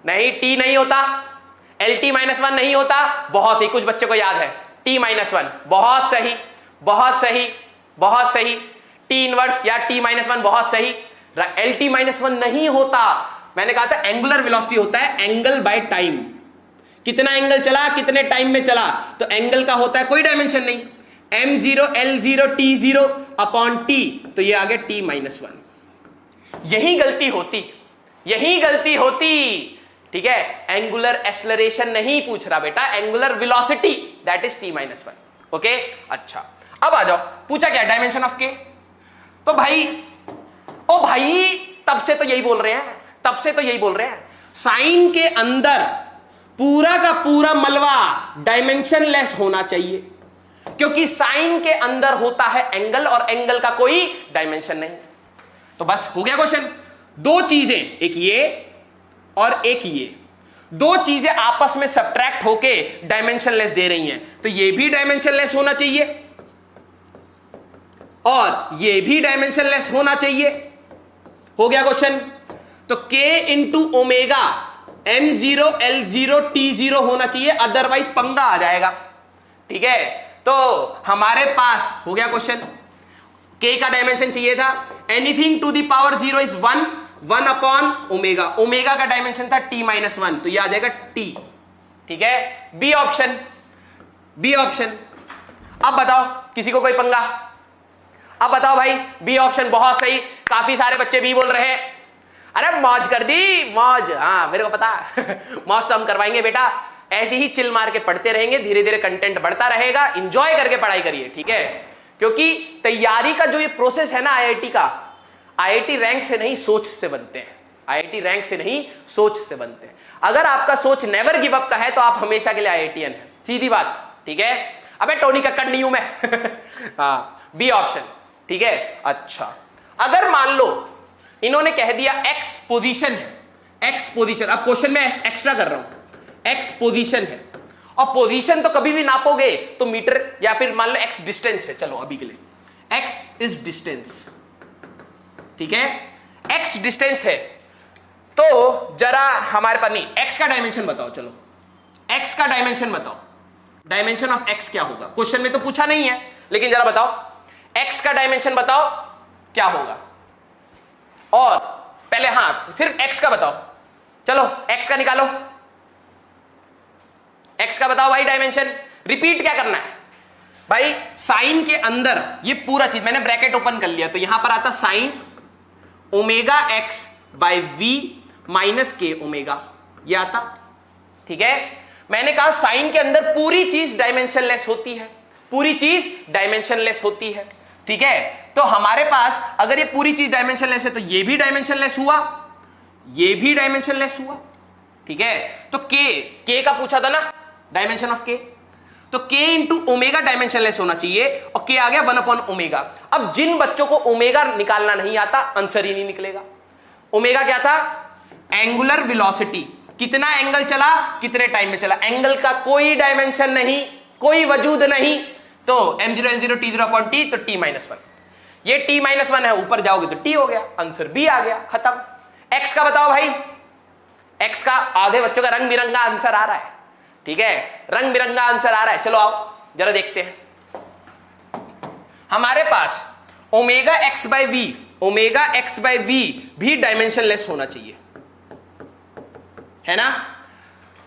नहीं, टी नहीं होता, LT-1 नहीं होता, बहुत सही, कुछ बच्चे को याद है T-1, बहुत सही बहुत सही बहुत सही, T इनवर्स या T-1 बहुत सही, LT-1 नहीं होता। मैंने कहा था एंगुलर वेलोसिटी होता है एंगल बाय टाइम, कितना एंगल चला कितने टाइम में चला, तो एंगल का होता है कोई डायमेंशन नहीं, m0 l0 t0 upon t, तो ये आ गया T-1। यही गलती होती, यही गलती होती। ठीक है, एंगुलर एक्सेलरेशन नहीं पूछ रहा बेटा, angular velocity, that is T-1। Okay, अच्छा अब आ जाओ, पूछा क्या डायमेंशन ऑफ के, तो भाई ओ भाई तब से तो यही बोल रहे हैं, तब से तो यही बोल रहे हैं, साइन के अंदर पूरा का पूरा मलबा डायमेंशन लेस होना चाहिए, क्योंकि साइन के अंदर होता है एंगल और एंगल का कोई डायमेंशन नहीं। तो बस हो गया क्वेश्चन। दो चीजें, एक ये और एक ये, दो चीजें आपस में सब्ट्रैक्ट होके डायमेंशन लेस दे रही हैं, तो ये भी डायमेंशन लेस होना चाहिए और ये भी डायमेंशन लेस होना चाहिए। हो गया क्वेश्चन। तो k into omega m0 l0 t0 होना चाहिए, अदरवाइज पंगा आ जाएगा। ठीक है, तो हमारे पास हो गया क्वेश्चन, k का डायमेंशन चाहिए था, anything to the power 0 is 1 upon omega, omega का डायमेंशन था T-1, तो ये आ जाएगा t। ठीक है, बी ऑप्शन, बी ऑप्शन। अब बताओ किसी को कोई पंगा, अब बताओ भाई, बी ऑप्शन बहुत सही, काफी सारे बच्चे भी बोल रहे हैं। अरे मौज कर दी, मौज, हाँ मेरे को पता मौज तो हम करवाएंगे बेटा, ऐसे ही चिल मार के पढ़ते रहेंगे, धीरे धीरे कंटेंट बढ़ता रहेगा, इंजॉय करके पढ़ाई करिए। ठीक है, क्योंकि तैयारी का जो ये प्रोसेस है ना आईआईटी का, आईआईटी रैंक से नहीं सोच से बनते हैं, आईआईटी रैंक से नहीं सोच से बनते हैं। अगर आपका सोच नेवर गिव अप का है तो आप हमेशा के लिए आईआईटीएन है, सीधी बात। ठीक है, अबे टोनी कक्कड़ नहीं हूं मैं हाँ, बी ऑप्शन। ठीक है, अच्छा अगर मान लो इन्होंने कह दिया x पोजीशन है, x पोजीशन, अब क्वेश्चन में एक्स्ट्रा कर रहा हूं, x पोजीशन है, और पोजीशन तो कभी भी नापोगे तो मीटर या फिर मान लो x डिस्टेंस है, चलो अभी के लिए x इज डिस्टेंस। ठीक है, x डिस्टेंस है, तो जरा हमारे पास नहीं, x का डायमेंशन बताओ, चलो x का डायमेंशन बताओ, डायमेंशन ऑफ x क्या होगा, क्वेश्चन में तो पूछा नहीं है, लेकिन जरा बताओ x का डायमेंशन बताओ क्या होगा। और पहले हाँ सिर्फ x का बताओ, चलो x का निकालो, x का बताओ भाई डायमेंशन। रिपीट क्या करना है भाई, साइन के अंदर ये पूरा चीज मैंने ब्रैकेट ओपन कर लिया, तो यहां पर आता sine omega x by v minus K omega, ये आता। ठीक है, मैंने कहा साइन के अंदर पूरी चीज डायमेंशन लेस होती है, पूरी चीज डायमेंशन लेस होती है। ठीक है, तो हमारे पास अगर ये पूरी चीज डायमेंशन लेस है तो ये भी डायमेंशन लेस हुआ, ये भी डायमेंशन लेस हुआ। ठीक है, तो के का पूछा था ना डायमेंशन ऑफ के, तो k इंटू ओमेगा डायमेंशनलेस होना चाहिए और k आ गया 1/ओमेगा। अब जिन बच्चों को ओमेगा निकालना नहीं आता आंसर ही नहीं निकलेगा। ओमेगा क्या था? एंगुलर वेलोसिटी, कितना एंगल चला, कितने टाइम में चला। एंगल का कोई डायमेंशन नहीं, कोई वजूद नहीं, तो m0 L0 t0 upon t, तो t-1। ये t-1 है, ऊपर जाओगे तो t हो गया, आंसर b आ गया, खत्म। x का बताओ भाई, x का आधे बच्चों का रंग बिरंगा आंसर आ रहा है, ठीक है, रंग बिरंगा आंसर आ रहा है। चलो आओ जरा देखते हैं। हमारे पास omega x by V, omega x by V भी डायमेंशनलेस होना चाहिए, है ना।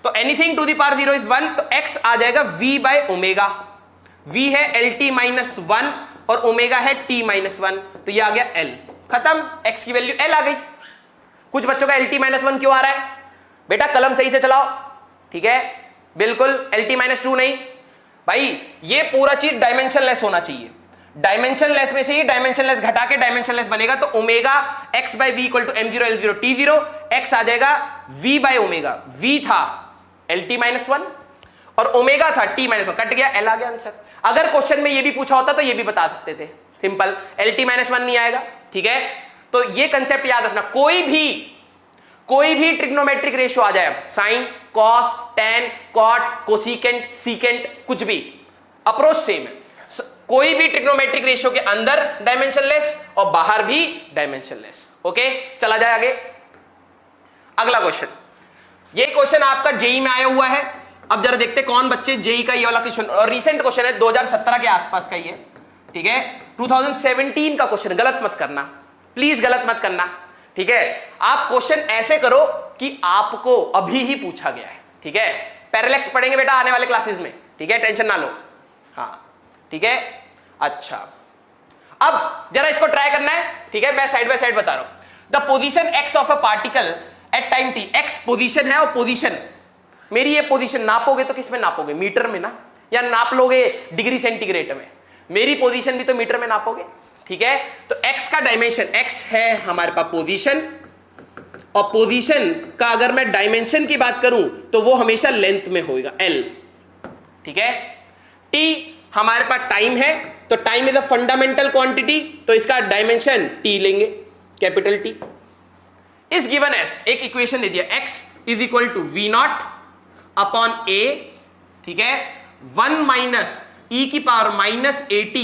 तो anything to the power 0 is 1, तो x आ जाएगा v बाय ओमेगा। v है LT-1 और ओमेगा है t-1, तो ये आ गया l, खत्म। x की वैल्यू l आ गई। कुछ बच्चों का LT-1 क्यों आ रहा है? बेटा कलम सही से चलाओ, ठीक है, बिल्कुल LT-2 नहीं भाई, ये पूरा चीज डायमेंशनलेस होना चाहिए। डायमेंशनलेस में से ही डायमेंशनलेस घटा के डायमेंशनलेस बनेगा, तो omega x by V equal to m0 L0 t0, x आ जाएगा v बाई ओमेगा। v था LT-1 और ओमेगा था t-1, कट गया, l आ गया आंसर। अगर क्वेश्चन में ये भी पूछा होता तो ये भी बता सकते थे, सिंपल, LT-1 नहीं आएगा, ठीक है। तो ये कंसेप्ट याद रखना, कोई भी ट्रिग्नोमेट्रिक रेशियो आ जाए, sine, cos, tan, cot, cosecant, secant, कुछ भी, अप्रोच सेम है। कोई भी ट्रिग्नोमेट्रिक रेशियो के अंदर डायमेंशनलेस और बाहर भी डायमेंशनलेस। ओके, चला जाए आगे। अगला क्वेश्चन, ये क्वेश्चन आपका जेई में आया हुआ है। अब जरा देखते कौन बच्चे जेई का ये वाला क्वेश्चन, और रिसेंट क्वेश्चन है, 2017 के आसपास का ही है, ठीक है, 2017 का क्वेश्चन, गलत मत करना प्लीज, गलत मत करना, ठीक है। आप क्वेश्चन ऐसे करो कि आपको अभी ही पूछा गया है, ठीक है। पैरेलैक्स पढ़ेंगे बेटा आने वाले क्लासेस में, ठीक है, टेंशन ना लो, हाँ, ठीक है। अच्छा, अब जरा इसको ट्राई करना है, ठीक है, मैं साइड बाय साइड बता रहा हूं। The position x of a particle at time T, x position है और पोजीशन, मेरी ये पोजीशन नापोगे तो किस में नापोगे? मीटर में ना, या नाप लोगे डिग्री सेंटीग्रेड में? मेरी पोजीशन भी तो मीटर में नापोगे, ठीक है। तो x का डायमेंशन, x है हमारे पास पोजीशन, और पोजीशन का अगर मैं डायमेंशन की बात करूं तो वो हमेशा लेंथ में होगा, l, ठीक है। t हमारे पास टाइम है, तो time is a fundamental quantity, तो इसका डायमेंशन t लेंगे, कैपिटल T। इस गिवन एस एक इक्वेशन दे दिया, x is equal to v not upon a, ठीक है, 1 माइनस e की power minus at,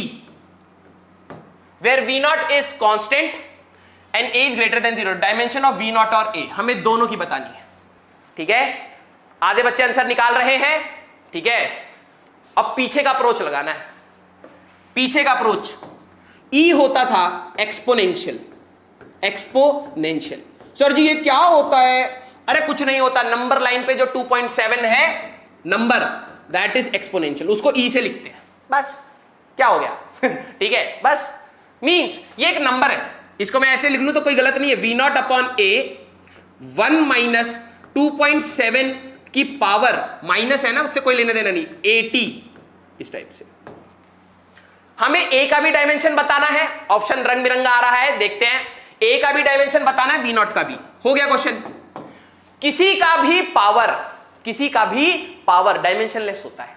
where v naught is constant and a is greater than 0, dimension of v naught और a हमें दोनों की बतानी है, ठीक है। आधे बच्चे आंसर निकाल रहे हैं, ठीक है। अब पीछे का अप्रोच लगाना है, पीछे का अप्रोच e होता था एक्सपोनेंशियल, एक्सपोनेंशियल। सर जी ये क्या होता है? अरे कुछ नहीं होता, नंबर लाइन पे जो 2.7 है नंबर, दैट इज एक्सपोनेंशियल, उसको e से लिखते हैं, बस, क्या हो गया ठीक है, बस मींस ये एक नंबर है, इसको मैं ऐसे लिख लूं तो कोई गलत नहीं है, v not upon a 1 minus 2.7 की पावर, माइनस है ना, उससे कोई लेने देना नहीं, 80, इस टाइप से। हमें a का भी डायमेंशन बताना है, ऑप्शन रंग बिरंगा आ रहा है, देखते हैं। a का भी डायमेंशन बताना है, v नॉट का भी, हो गया क्वेश्चन। किसी का भी पावर डायमेंशनलेस होता है,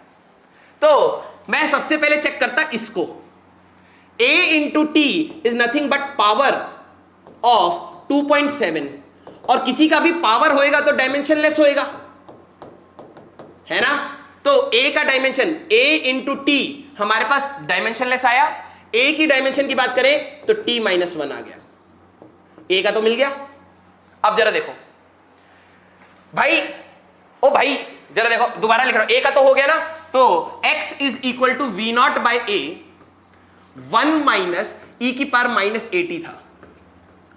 तो मैं सबसे पहले चेक करता इसको, a into T is nothing but power of 2.7, और किसी का भी पावर होएगा तो डायमेंशनलेस होएगा, है ना। तो a का डायमेंशन a इंटू टी हमारे पास डायमेंशनलेस आया, a की डायमेंशन की बात करें तो t-1 आ गया, a का तो मिल गया। अब जरा देखो भाई, ओ भाई जरा देखो, दोबारा लिख रहा हूं, a का तो हो गया ना, तो x is equal to v not by a, 1 minus e की पावर माइनस 80 था।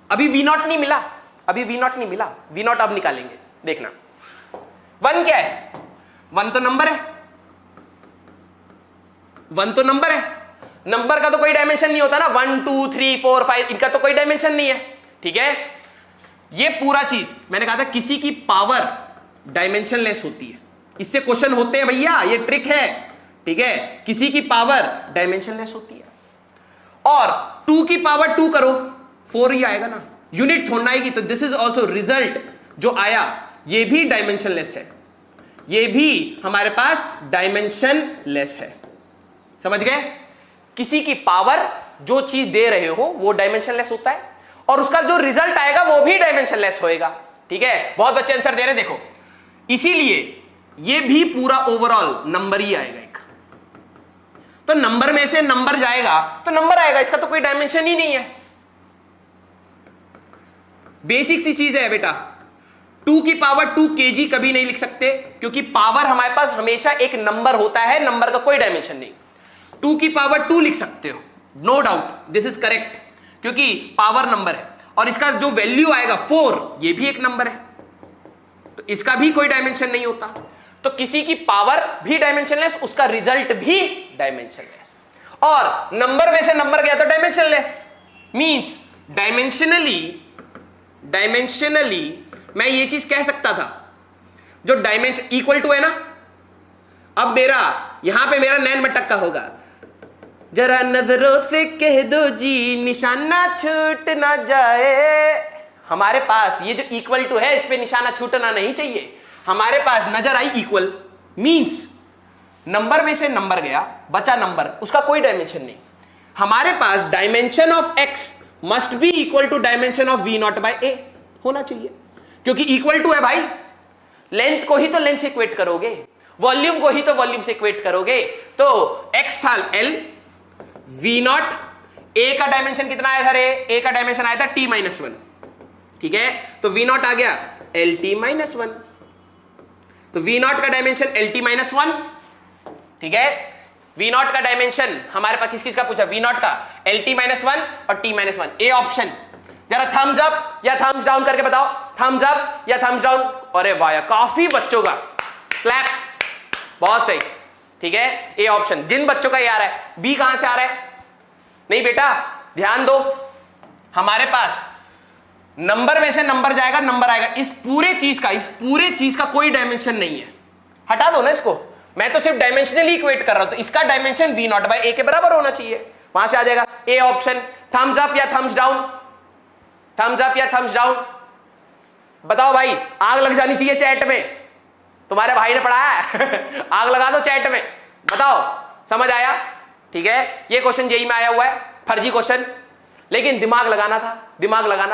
अभी v नॉट नहीं मिला, अभी v नॉट नहीं मिला, v नॉट अब निकालेंगे, देखना। 1 क्या है? 1 तो नंबर है, 1 तो नंबर है, नंबर का तो कोई डायमेंशन नहीं होता ना, 1 2 3 4 5 इनका तो कोई डायमेंशन नहीं है, ठीक है। ये पूरा चीज मैंने कहा था किसी की पावर डायमेंशनलेस होती है, इससे क्वेश्चन होते हैं भैया, ये ट्रिक है, ठीक है। किसी की पावर डायमेंशनलेस होती है, और 2 की पावर 2 करो 4 ही आएगा ना, यूनिट थोड़ा आएगी, तो दिस इज ऑल्सो रिजल्ट जो आया, ये भी डायमेंशनलेस है, ये भी हमारे पास डायमेंशन लेस है। समझ गए? किसी की पावर जो चीज दे रहे हो वो डायमेंशन लेस होता है और उसका जो रिजल्ट आएगा वो भी डायमेंशन लेस होएगा। ठीक है, बहुत बच्चे आंसर दे रहे देखो, इसीलिए ये भी पूरा ओवरऑल नंबर ही आएगा एक। तो नंबर में से नंबर जाएगा तो नंबर आएगा, इसका तो कोई डायमेंशन ही नहीं है। बेसिक सी चीज है बेटा, 2 की पावर 2 kg कभी नहीं लिख सकते क्योंकि पावर हमारे पास हमेशा एक नंबर होता है, नंबर का कोई डायमेंशन नहीं। 2 की पावर 2 लिख सकते हो, no doubt, this is correct, क्योंकि पावर नंबर है और इसका जो वैल्यू आएगा 4, ये भी एक नंबर है, तो इसका भी कोई डायमेंशन नहीं होता। तो किसी की पावर भी डायमेंशनलेस, उसका रिजल्ट भी डायमेंशनलेस, और नंबर में से नंबर गया तो डायमेंशनलेस। मींस डायमेंशनली मैं ये चीज कह सकता था, जो डायमेंशन इक्वल टू है ना, अब मेरा यहां पे मेरा नैन मटक का होगा, जरा नजरों से कह दो जी निशाना छूट ना जाए। हमारे पास ये जो इक्वल टू है इस पे निशाना छूटना नहीं चाहिए, हमारे पास नजर आई इक्वल, मींस नंबर में से नंबर गया, बचा नंबर, उसका कोई डायमेंशन नहीं। हमारे पास dimension of X must be equal to dimension of V naught by A होना चाहिए, क्योंकि इक्वल टू है भाई। लेंथ को ही तो लेंथ से इक्वेट करोगे, वॉल्यूम को ही तो वॉल्यूम से इक्वेट करोगे। तो एक्स था एल, वी नॉट, ए का डायमेंशन कितना आया था रे? ए का डायमेंशन आया था t-1, ठीक है, तो वी नॉट आ गया lt-1, तो वी नॉट का डायमेंशन lt-1, ठीक है। वी नॉट का डायमेंशन हमारे पास किस किस का पूछा? वी नॉट का lt-1 और t-1। ए ऑप्शन, जरा थम्स अप या थम्स डाउन करके बताओ, थम्स अप या थम्स डाउन। अरे वाह, काफी बच्चों का क्लैप, बहुत सही, ठीक है। ए ऑप्शन, जिन बच्चों का ये आ रहा है। बी कहां से आ रहा है? नहीं बेटा ध्यान दो, हमारे पास नंबर में से नंबर जाएगा, नंबर आएगा, इस पूरे चीज का कोई डायमेंशन नहीं है। हटा दो ना इसको, मैं तो सिर्फ डायमेंशनली इक्वेट कर रहा हूं, तो इसका डायमेंशन वी नॉट बाय ए के बराबर होना चाहिए, वहां से आ जाएगा। ए ऑप्शन, थम्स अप या थम्स डाउन, थम्स अप या थम्स डाउन, बताओ भाई। आग लग जानी चाहिए चैट में, तुम्हारे भाई ने पढ़ाया है आग लगा दो चैट में, बताओ समझ आया? ठीक है, ये क्वेश्चन जेईई में आया हुआ है, फर्जी क्वेश्चन, लेकिन दिमाग लगाना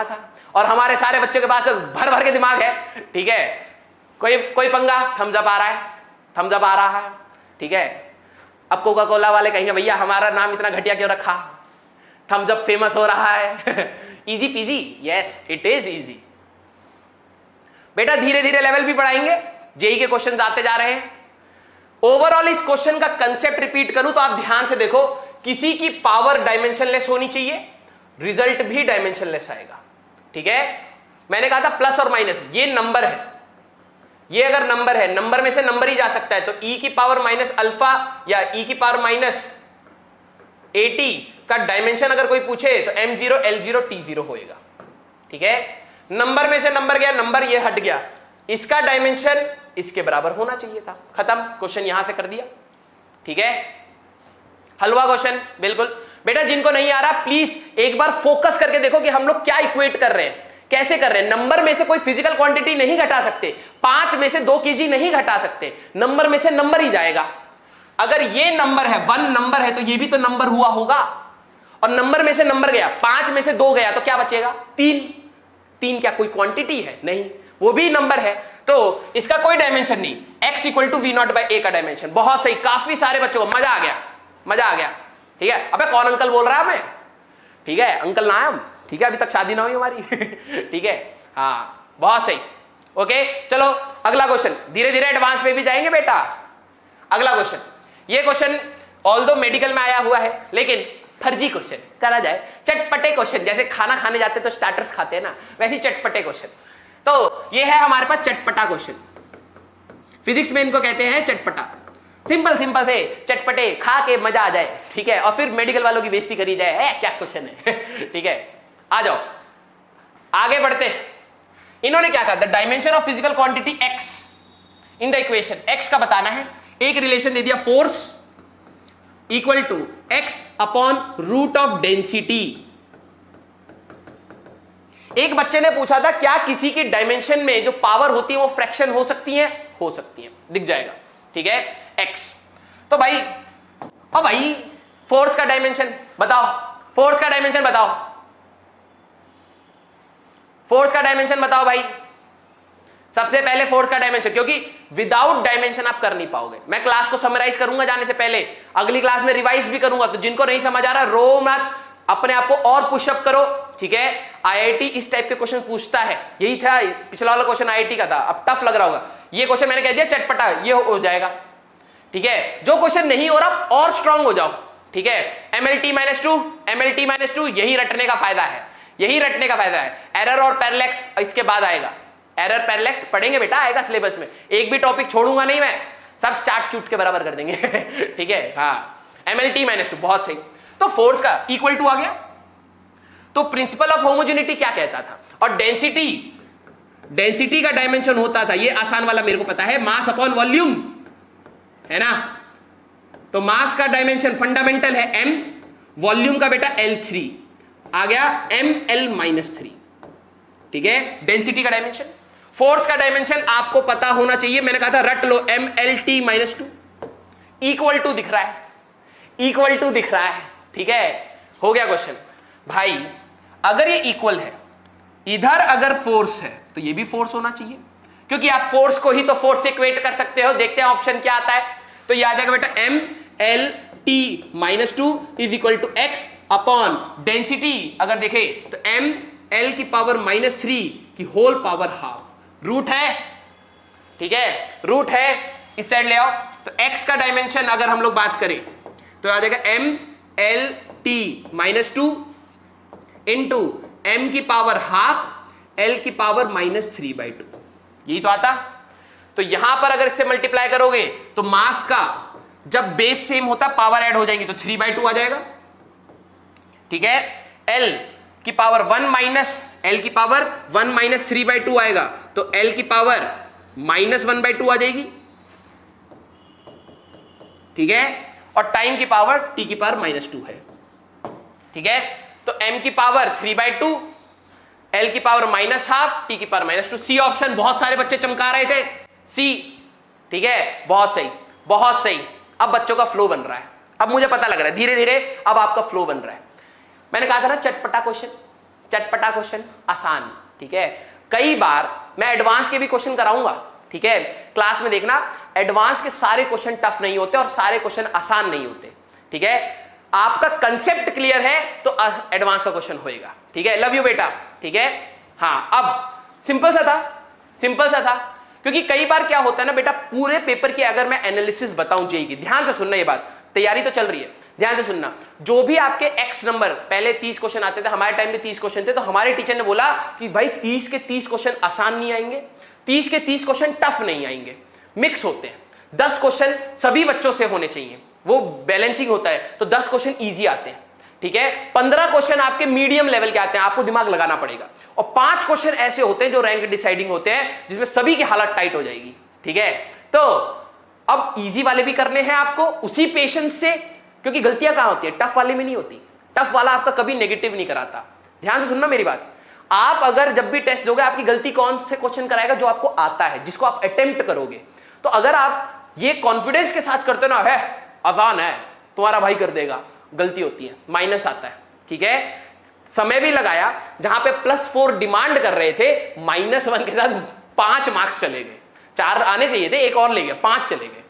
था, और हमारे सारे बच्चों के पास भर भर के दिमाग है, ठीक है। कोई पंगा, थम्स अप आ रहा है, थम्स अप आ रहा है, ठीक है। अब कोका कोला वाले कहेंगे भैया हमारा नाम इतना घटिया क्यों रखा, थम्स अप फेमस हो रहा है easy PG, yes it is easy. बेटा धीरे धीरे लेवल भी बढ़ाएंगे, जेईई के क्वेश्चन आते जा रहे हैं। ओवरऑल इस क्वेश्चन का कंसेप्ट रिपीट करूं तो आप ध्यान से देखो, किसी की पावर डायमेंशनलेस होनी चाहिए, रिजल्ट भी डायमेंशनलेस आएगा, ठीक है। मैंने कहा था प्लस और माइनस, ये नंबर है, ये अगर नंबर है, नंबर में से नंबर ही जा सकता है, तो e की पावर माइनस अल्फा या e की पावर माइनस 80 का डायमेंशन अगर कोई पूछे तो m0 l0 t0 होएगा, ठीक है। नंबर में से नंबर गया, नंबर ये हट गया, इसका डायमेंशन इसके बराबर होना चाहिए था, खत्म, क्वेश्चन यहां से कर दिया, ठीक है। हलवा क्वेश्चन बिल्कुल। बेटा जिनको नहीं आ रहा प्लीज एक बार फोकस करके देखो कि हम लोग क्या इक्वेट कर रहे हैं, कैसे कर रहे हैं। नंबर में से कोई फिजिकल क्वांटिटी नहीं घटा सकते, 5 में से 2 kg नहीं घटा सकते, नंबर में से नंबर ही जाएगा। अगर ये नंबर है, 1 नंबर है, तो ये भी तो नंबर हुआ होगा, और नंबर में से नंबर गया, 5 में से 2 गया, तो क्या बचेगा? 3 क्या कोई क्वांटिटी है? नहीं, वो भी नंबर है, तो इसका कोई डायमेंशन नहीं। x equal to V naught by A का डायमेंशन, बहुत सही, काफी सारे बच्चों को मजा आ गया, ठीक है। अबे कौन अंकल बोल रहा है मैं, ठीक है, अंकल ना हम, ठीक है, अभी तक शादी ना हुई हमारी ठीक है, हाँ बहुत सही, ओके। चलो अगला क्वेश्चन, धीरे धीरे एडवांस में भी जाएंगे बेटा। अगला क्वेश्चन, ये क्वेश्चन ऑल्दो मेडिकल में आया हुआ है, लेकिन फर्जी क्वेश्चन करा जाए, चटपटे क्वेश्चन, जैसे खाना खाने जाते तो स्टार्टर्स खाते हैं ना, वैसे चटपटे क्वेश्चन। तो ये है हमारे पास चटपटा क्वेश्चन, फिजिक्स में इनको कहते हैं चटपटा, सिंपल सिंपल से चटपटे, खा के मजा आ जाए, ठीक है, और फिर मेडिकल वालों की बेइज्जती करी जाए, क्या क्वेश्चन है ठीक है। आ जाओ आगे बढ़ते। इन्होंने क्या कहा, the dimension of physical quantity x in the equation, x का बताना है, एक रिलेशन दे दिया, force equal to x upon root of density. एक बच्चे ने पूछा था क्या किसी की डायमेंशन में जो पावर होती है वो फ्रैक्शन हो सकती है? हो सकती हैं, दिख जाएगा, ठीक है, x। तो भाई और भाई फोर्स का डायमेंशन बताओ, फोर्स का डायमेंशन बताओ, फोर्स का डायमेंशन बताओ भाई। सबसे पहले फोर्स का डायमेंशन, क्योंकि विदाउट डायमेंशन आप कर नहीं पाओगे। मैं क्लास को समराइज करूंगा जाने से पहले, अगली क्लास में रिवाइज भी करूंगा, तो जिनको नहीं समझ आ रहा रो मत, अपने आप को और पुशअप करो, ठीक है। आईआईटी इस टाइप के क्वेश्चन पूछता है, यही था पिछला वाला क्वेश्चन आईआईटी का था, अब टफ लग रहा होगा। ये क्वेश्चन मैंने कह दिया चटपटा, ये हो जाएगा, ठीक है। जो क्वेश्चन नहीं हो रहा और स्ट्रांग हो जाओ, ठीक है। MLT-2, MLT-2, यही रटने का फायदा है, यही रटने का फायदा है। एरर और पैरेलैक्स इसके बाद आएगा, एरर पैरेलैक्स पढ़ेंगे बेटा, आएगा सिलेबस में, एक भी टॉपिक छोड़ूंगा नहीं मैं, सब चाट चूट के बराबर कर देंगे ठीक है। हाँ, MLT-2 बहुत सही। तो फोर्स का इक्वल टू आ गया, तो प्रिंसिपल ऑफ होमोजेनिटी क्या कहता था, और डेंसिटी, डेंसिटी का डायमेंशन होता था, ये आसान वाला मेरे को पता है, मास अपॉन वॉल्यूम, है ना। तो मास का डायमेंशन फंडामेंटल है m, वॉल्यूम का बेटा L3 आ गया ml-3, ठीक है, डेंसिटी का डायमेंशन। फोर्स का डायमेंशन आपको पता होना चाहिए, मैंने कहा था रट लो, MLT-2 इक्वल टू दिख रहा है, इक्वल टू दिख रहा है, ठीक है, हो गया क्वेश्चन। भाई अगर ये इक्वल है, इधर अगर फोर्स है तो ये भी फोर्स होना चाहिए, क्योंकि आप फोर्स को ही तो फोर्स से इक्वेट कर सकते हो। देखते हैं ऑप्शन क्या आता है, तो ये आ जाएगा बेटा MLT-2 is equal to x upon density, अगर देखे तो ML की पावर -3 की होल पावर हाफ, रूट है, ठीक है, रूट है, इस साइड ले आओ। तो x का डायमेंशन अगर हम लोग बात करें तो आ जाएगा MLT-2 इंटू m की पावर हाफ l की पावर -3/2, यही तो आता। तो यहां पर अगर इससे मल्टीप्लाई करोगे तो मास का जब बेस सेम होता पावर ऐड हो जाएंगी, तो 3/2 आ जाएगा, ठीक है। l की पावर 1 माइनस l की पावर 1 माइनस 3/2 आएगा, तो l की पावर -1/2 आ जाएगी, ठीक है। और टाइम की पावर t की पावर -2 है, ठीक है। तो m की पावर 3/2, l की पावर -½ t की पावर -2। सी ऑप्शन बहुत सारे बच्चे चमका रहे थे, सी, ठीक है, बहुत सही, बहुत सही। अब बच्चों का फ्लो बन रहा है, अब मुझे पता लग रहा है धीरे धीरे अब आपका फ्लो बन रहा है। मैंने कहा था ना चटपटा क्वेश्चन, चटपटा क्वेश्चन, आसान, ठीक है। कई बार मैं एडवांस के भी क्वेश्चन कराऊंगा, ठीक है, क्लास में देखना। एडवांस के सारे क्वेश्चन टफ नहीं होते और सारे क्वेश्चन आसान नहीं होते, ठीक है। आपका कंसेप्ट क्लियर है तो एडवांस का क्वेश्चन होएगा, ठीक है। लव यू बेटा, ठीक है। हाँ, अब सिंपल सा था, सिंपल सा था, क्योंकि कई बार क्या होता है ना बेटा, पूरे पेपर की अगर मैं एनालिसिस बताऊं जेईई की, ध्यान से सुनना, ये बात तैयारी तो चल रही है, ध्यान से सुनना। जो भी आपके x नंबर, पहले 30 क्वेश्चन आते थे, हमारे टाइम में 30 क्वेश्चन थे, तो हमारे टीचर ने बोला कि भाई 30 के 30 क्वेश्चन आसान नहीं आएंगे, 30 के 30 क्वेश्चन टफ नहीं आएंगे, मिक्स होते हैं। 10 क्वेश्चन सभी बच्चों से होने चाहिए, वो बैलेंसिंग होता है, तो 10 क्वेश्चन ईजी आते हैं, ठीक है। 15 क्वेश्चन आपके मीडियम लेवल के आते हैं, आपको दिमाग लगाना पड़ेगा, और 5 क्वेश्चन ऐसे होते हैं जो रैंक डिसाइडिंग होते हैं, जिसमें सभी की हालत टाइट हो जाएगी, ठीक है। तो अब इजी वाले भी करने हैं आपको उसी पेशेंस से, क्योंकि गलतियां कहां होती है, टफ वाले में नहीं होती। टफ वाला आपका कभी नेगेटिव नहीं कराता, ध्यान से सुनना मेरी बात। आप अगर जब भी टेस्ट दोगे, आपकी गलती कौन से क्वेश्चन कराएगा, जो आपको आता है, जिसको आप अटेम्प्ट करोगे। तो अगर आप ये कॉन्फिडेंस के साथ करते हो ना, है आसान है, तुम्हारा भाई कर देगा, गलती होती है, माइनस आता है, ठीक है। समय भी लगाया, जहां पे +4 डिमांड कर रहे थे, -1 के साथ 5 मार्क्स चले गए, 4 आने चाहिए थे, एक और ले गए, 5 चले गए।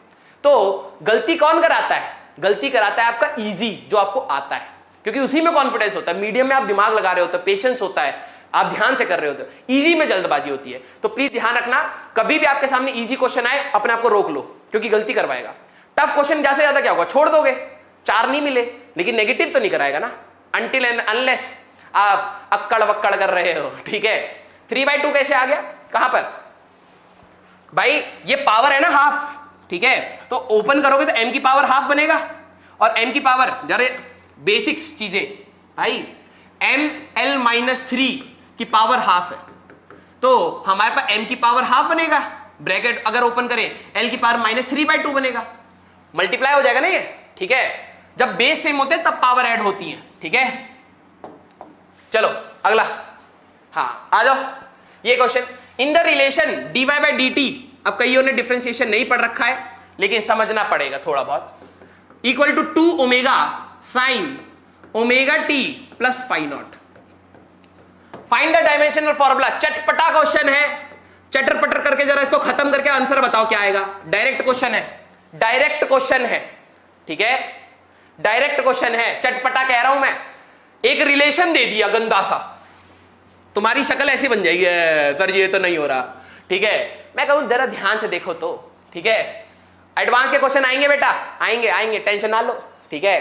तो गलती कौन कराता है, गलती कराता है आपका इजी, जो आपको आता है, क्योंकि उसी में कॉन्फिडेंस होता है। मीडियम में आप दिमाग लगा रहे होते हो, पेशेंस होता है, आप ध्यान से कर रहे होते हो, इजी में जल्दबाजी होती है। तो प्लीज ध्यान रखना, कभी भी आपके सामने इजी क्वेश्चन आए, अपने आप को रोक लो, क्योंकि गलती करवाएगा। टफ क्वेश्चन ज्यादा से ज्यादा क्या होगा, छोड़ दोगे, 4 नहीं मिले, लेकिन नेगेटिव तो नहीं कराएगा ना, अनटिल एंड अनलेस आप अक्कड़ वक्कड़ कर रहे हो, ठीक है। 3/2 कैसे आ गया, कहां पर भाई, ये पावर है ना हाफ, ठीक है। तो ओपन करोगे तो m की पावर हाफ बनेगा, और m की पावर, जरा बेसिक्स चीजें भाई, ML-3 की पावर हाफ है, तो हमारे पास m की पावर हाफ बनेगा, ब्रैकेट अगर ओपन करें, l की पावर -3/2 बनेगा, मल्टीप्लाई हो जाएगा ना ये, ठीक है। जब बेस सेम होते हैं तब पावर ऐड होती है, ठीक है। चलो अगला, हाँ आ जाओ, ये question, in the relation dy/dt अब कईयों ने डिफरेंशिएशन नहीं पढ़ रखा है लेकिन समझना पड़ेगा थोड़ा बहुत। Equal to 2 omega sine omega T plus phi not. Find the dimensional formula. चटपटा क्वेश्चन है, चटर पटर करके जरा इसको खत्म करके आंसर बताओ क्या आएगा। डायरेक्ट क्वेश्चन है, डायरेक्ट क्वेश्चन है, ठीक है, डायरेक्ट क्वेश्चन है, चटपटा कह रहा हूं मैं। एक रिलेशन दे दिया गंदा सा, तुम्हारी शक्ल ऐसी बन जाएगी सर ये तो नहीं हो रहा, ठीक है। मैं कहूं जरा ध्यान से देखो तो, ठीक है। एडवांस के क्वेश्चन आएंगे बेटा, आएंगे आएंगे, टेंशन ना लो, ठीक है।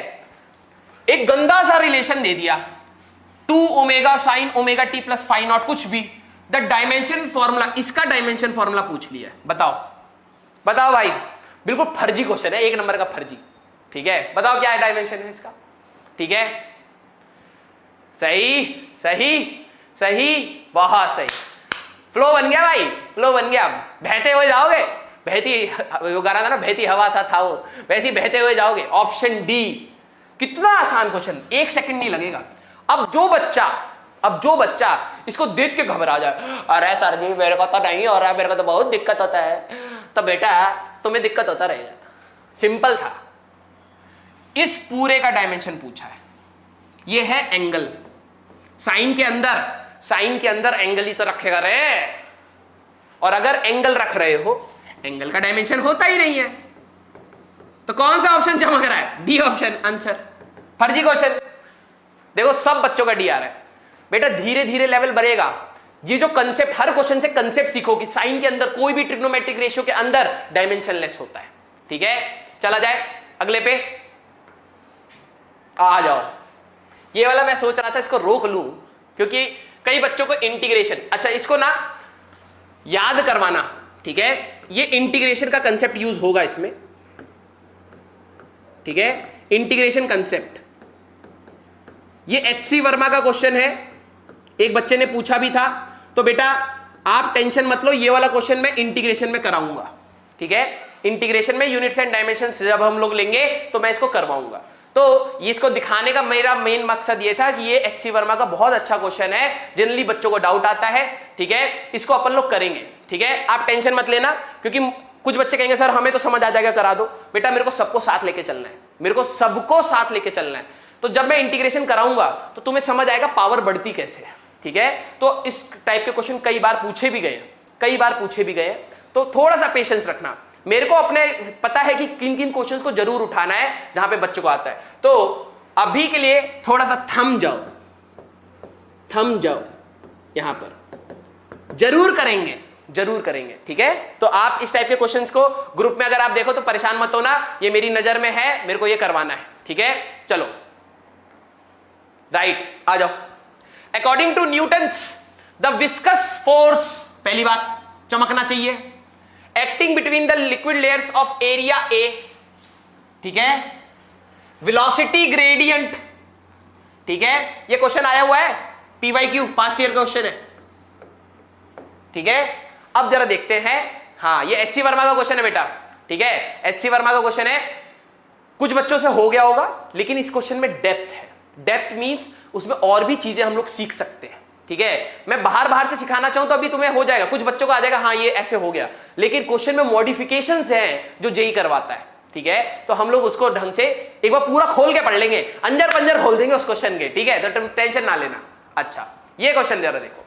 एक गंदा सा रिलेशन दे दिया 2 omega sine omega T plus phi not, कुछ भी, द डायमेंशन फॉर्मूला, इसका डायमेंशन फॉर्मूला पूछ लिया। बताओ बताओ भाई, बिल्कुल फर्जी क्वेश्चन है, 1 नंबर का फर्जी, ठीक है। बताओ क्या है डायमेंशन है इसका, ठीक है। सही सही सही, बहुत सही, फ्लो बन गया भाई, फ्लो बन गया। बहते हुए जाओगे, बहती वो गाना था ना, बहती हवा था वो, वैसे ही बहते हुए जाओगे। ऑप्शन डी, कितना आसान क्वेश्चन, 1 सेकंड नहीं लगेगा। अब जो बच्चा इसको देख के घबरा जाए, अरे सर जी मेरे को तो नहीं हो रहा है, मेरे को तो बहुत दिक्कत होता है, तो बेटा तुम्हें दिक्कत होता रहेगा। सिंपल था, इस पूरे का डायमेंशन पूछा है। ये है एंगल, साइन के अंदर एंगल ही तो रखेगा रे, और अगर एंगल रख रहे हो, एंगल का डायमेंशन होता ही नहीं है, तो कौन सा ऑप्शन चमक रहा है? D option answer. फर्जी क्वेश्चन, देखो सब बच्चों का डी आ रहा है बेटा, धीरे धीरे लेवल बढ़ेगा। ये जो कंसेप्ट, हर क्वेश्चन से कंसेप्ट सीखो कि साइन के अंदर, कोई भी ट्रिग्नोमेट्रिक रेशियो के अंदर डायमेंशनलेस होता है, ठीक है। चला जाए अगले पे, आ जाओ। ये वाला मैं सोच रहा था इसको रोक लूं, क्योंकि कई बच्चों को इंटीग्रेशन, अच्छा इसको ना याद करवाना, ठीक है। ये इंटीग्रेशन का कंसेप्ट यूज होगा इसमें, ठीक है, इंटीग्रेशन कंसेप्ट। ये एचसी वर्मा का क्वेश्चन है, एक बच्चे ने पूछा भी था, तो बेटा आप टेंशन मत लो, ये वाला क्वेश्चन मैं इंटीग्रेशन में कराऊंगा, ठीक है। इंटीग्रेशन में यूनिट्स एंड डायमेंशंस जब हम लोग लेंगे तो मैं इसको करवाऊंगा। तो इसको दिखाने का मेरा मेन मकसद ये था कि ये एचसी वर्मा का बहुत अच्छा क्वेश्चन है, जनरली बच्चों को डाउट आता है, ठीक है। इसको अपन लोग करेंगे, ठीक है, आप टेंशन मत लेना, क्योंकि कुछ बच्चे कहेंगे सर हमें तो समझ आ जाएगा, करा दो। बेटा मेरे को सबको साथ लेके चलना है, मेरे को सबको साथ लेके चलना है। तो जब मैं इंटीग्रेशन कराऊंगा तो तुम्हें समझ आएगा पावर बढ़ती कैसे है, ठीक है। तो इस टाइप के क्वेश्चन कई बार पूछे भी गए, तो थोड़ा सा पेशेंस रखना। मेरे को अपने पता है कि किन किन क्वेश्चंस को जरूर उठाना है जहां पे बच्चों को आता है। तो अभी के लिए थोड़ा सा थम जाओ यहां पर, जरूर करेंगे, ठीक है। तो आप इस टाइप के क्वेश्चंस को ग्रुप में अगर आप देखो तो परेशान मत होना, ये मेरी नजर में है, मेरे को ये करवाना है, ठीक है। चलो राइट, आ जाओ। According to Newton's the viscous force, पहली बात चमकना चाहिए, acting between the liquid layers of area A, ठीक है, वेलोसिटी ग्रेडियंट, ठीक है। ये क्वेश्चन आया हुआ है PYQ, पास्ट ईयर क्वेश्चन है, ठीक है। अब जरा देखते हैं, हाँ ये एचसी वर्मा का क्वेश्चन है बेटा, ठीक है, एचसी वर्मा का क्वेश्चन है। कुछ बच्चों से हो गया होगा, लेकिन इस क्वेश्चन में डेप्थ है। डेप्थ मींस उसमें और भी चीजें हम लोग सीख सकते हैं, ठीक है। मैं बाहर से सिखाना चाहूं तो अभी तुम्हें हो जाएगा, कुछ बच्चों को आ जाएगा हाँ ये ऐसे हो गया, लेकिन क्वेश्चन में मॉडिफिकेशंस हैं जो जेई करवाता है, ठीक है। तो हम लोग उसको ढंग से एक बार पूरा खोल के पढ़ लेंगे, अंजर पंजर खोल देंगे उस क्वेश्चन के, ठीक है। तो तुम टेंशन ना लेना। अच्छा ये क्वेश्चन जरा देखो,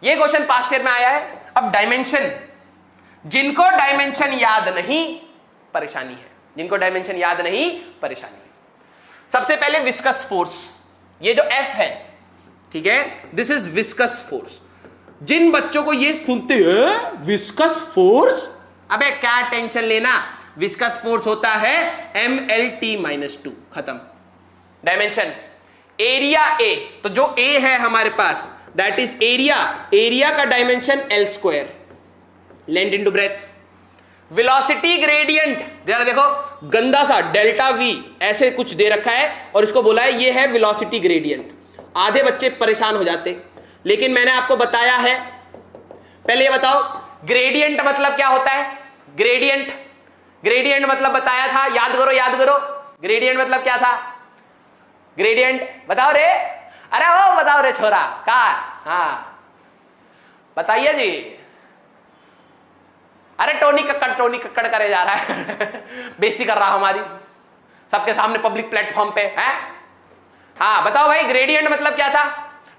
ये क्वेश्चन पास्ट ईयर में आया है। अब डायमेंशन, जिनको डायमेंशन याद नहीं परेशानी है, सबसे पहले विस्कस फोर्स, ये जो F है, ठीक है, दिस इज विस्कस फोर्स। जिन बच्चों को ये सुनते हैं विस्कस फोर्स, अबे क्या टेंशन लेना, विस्कस फोर्स होता है mLT-2, खत्म। डायमेंशन एरिया A, तो जो A है हमारे पास दैट इज एरिया का dimension L², length into breadth. Velocity gradient, जरा देखो गंदा सा डेल्टा V ऐसे कुछ दे रखा है और इसको बोला है ये है वेलोसिटी ग्रेडियंट। आधे बच्चे परेशान हो जाते, लेकिन मैंने आपको बताया है। पहले ये बताओ ग्रेडियंट मतलब क्या होता है? ग्रेडियंट मतलब बताया था, याद करो ग्रेडियंट मतलब क्या था? ग्रेडियंट बताओ रे, अरे वो बताओ रे छोरा का, हाँ बताइए जी। अरे टोनी कक्कड़ करे जा रहा है बेइज्जती कर रहा हमारी सबके सामने पब्लिक प्लेटफॉर्म पे है। हाँ बताओ भाई, ग्रेडियंट मतलब क्या था?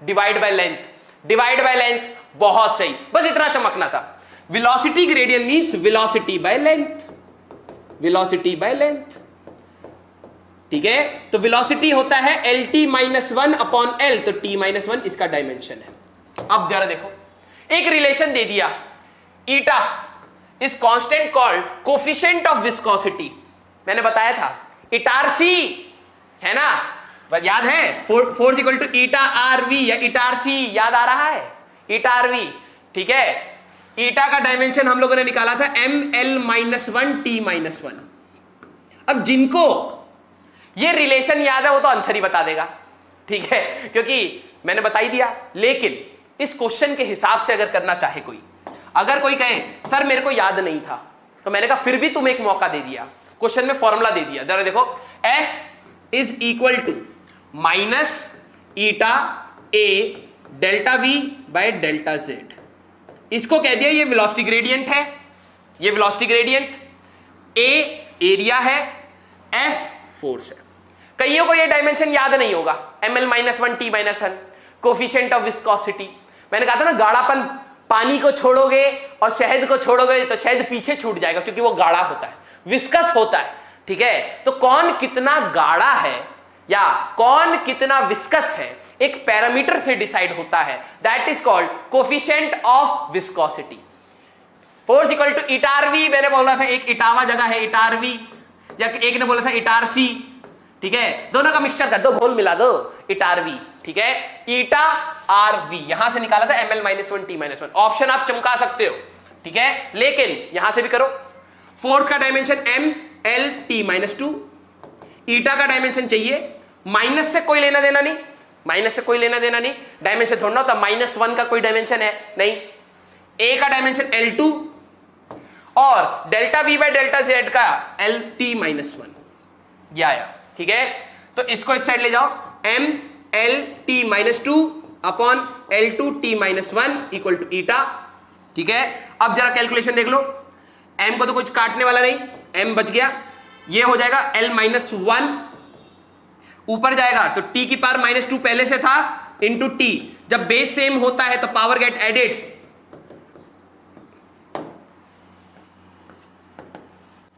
Divide by length, divide by length, बहुत सही, बस इतना चमकना था। Velocity gradient means velocity by length, velocity by length, ठीक है। तो वेलोसिटी होता है LT - 1 अपॉन L, तो T - 1 इसका डायमेंशन है। अब जरा देखो, एक रिलेशन दे दिया, eta is constant called coefficient of viscosity. मैंने बताया था इटारसी है ना, बस याद है, force equal to eta RV या इटारसी, याद आ रहा है, ईटा RV, ठीक है। ईटा का डायमेंशन हम लोगों ने निकाला था ML - 1 T - 1। अब जिनको ये रिलेशन याद है वो तो आंसर ही बता देगा, ठीक है, क्योंकि मैंने बता ही दिया। लेकिन इस क्वेश्चन के हिसाब से अगर करना चाहे कोई, अगर कोई कहे सर मेरे को याद नहीं था, तो मैंने कहा फिर भी तुम एक मौका दे दिया, क्वेश्चन में फॉर्मूला दे दिया। जरा देखो, F is equal to minus eta A delta V by delta Z। इसको कह दिया ये वेलोसिटी ग्रेडियंट है, ये वेलोसिटी ग्रेडियंट, A एरिया है, F फोर्स है। कईयों को ये डायमेंशन याद नहीं होगा, ML - 1 T - 1 coefficient of viscosity. मैंने कहा था ना, गाढ़ापन, पानी को छोड़ोगे और शहद को छोड़ोगे तो शहद पीछे छूट जाएगा क्योंकि वो गाढ़ा होता है, विस्कस होता है, ठीक है। तो कौन कितना गाढ़ा है या कौन कितना विस्कस है एक पैरामीटर से डिसाइड होता है, that is called coefficient of viscosity. Force equal to इटारवी, मैंने बोला था एक इटावा जगह है इटारवी, या एक ने बोला था इटारसी, ठीक है, दोनों का मिक्सचर कर दो, घोल मिला दो, इटारवी, ठीक है। ईटा RV यहां से निकाला था ML - 1 T - 1, ऑप्शन आप चमका सकते हो, ठीक है, लेकिन यहां से भी करो। फोर्स का डायमेंशन ML T - 2, ईटा का डायमेंशन चाहिए, माइनस से कोई लेना देना नहीं, माइनस से कोई लेना देना नहीं, डायमेंशन थोड़ा होता, -1 का कोई डायमेंशन है नहीं। A का डायमेंशन L2 और delta V by delta Z का LT - 1, ये आया, ठीक है। तो इसको इस साइड ले जाओ, MLT - 2 upon L2 T - 1 equal to eta, ठीक है। अब जरा कैलकुलेशन देख लो, M को तो कुछ काटने वाला नहीं, M बच गया, ये हो जाएगा L - 1, ऊपर जाएगा तो T की पावर -2 पहले से था इंटू T, जब बेस सेम होता है तो पावर गेट एडेड।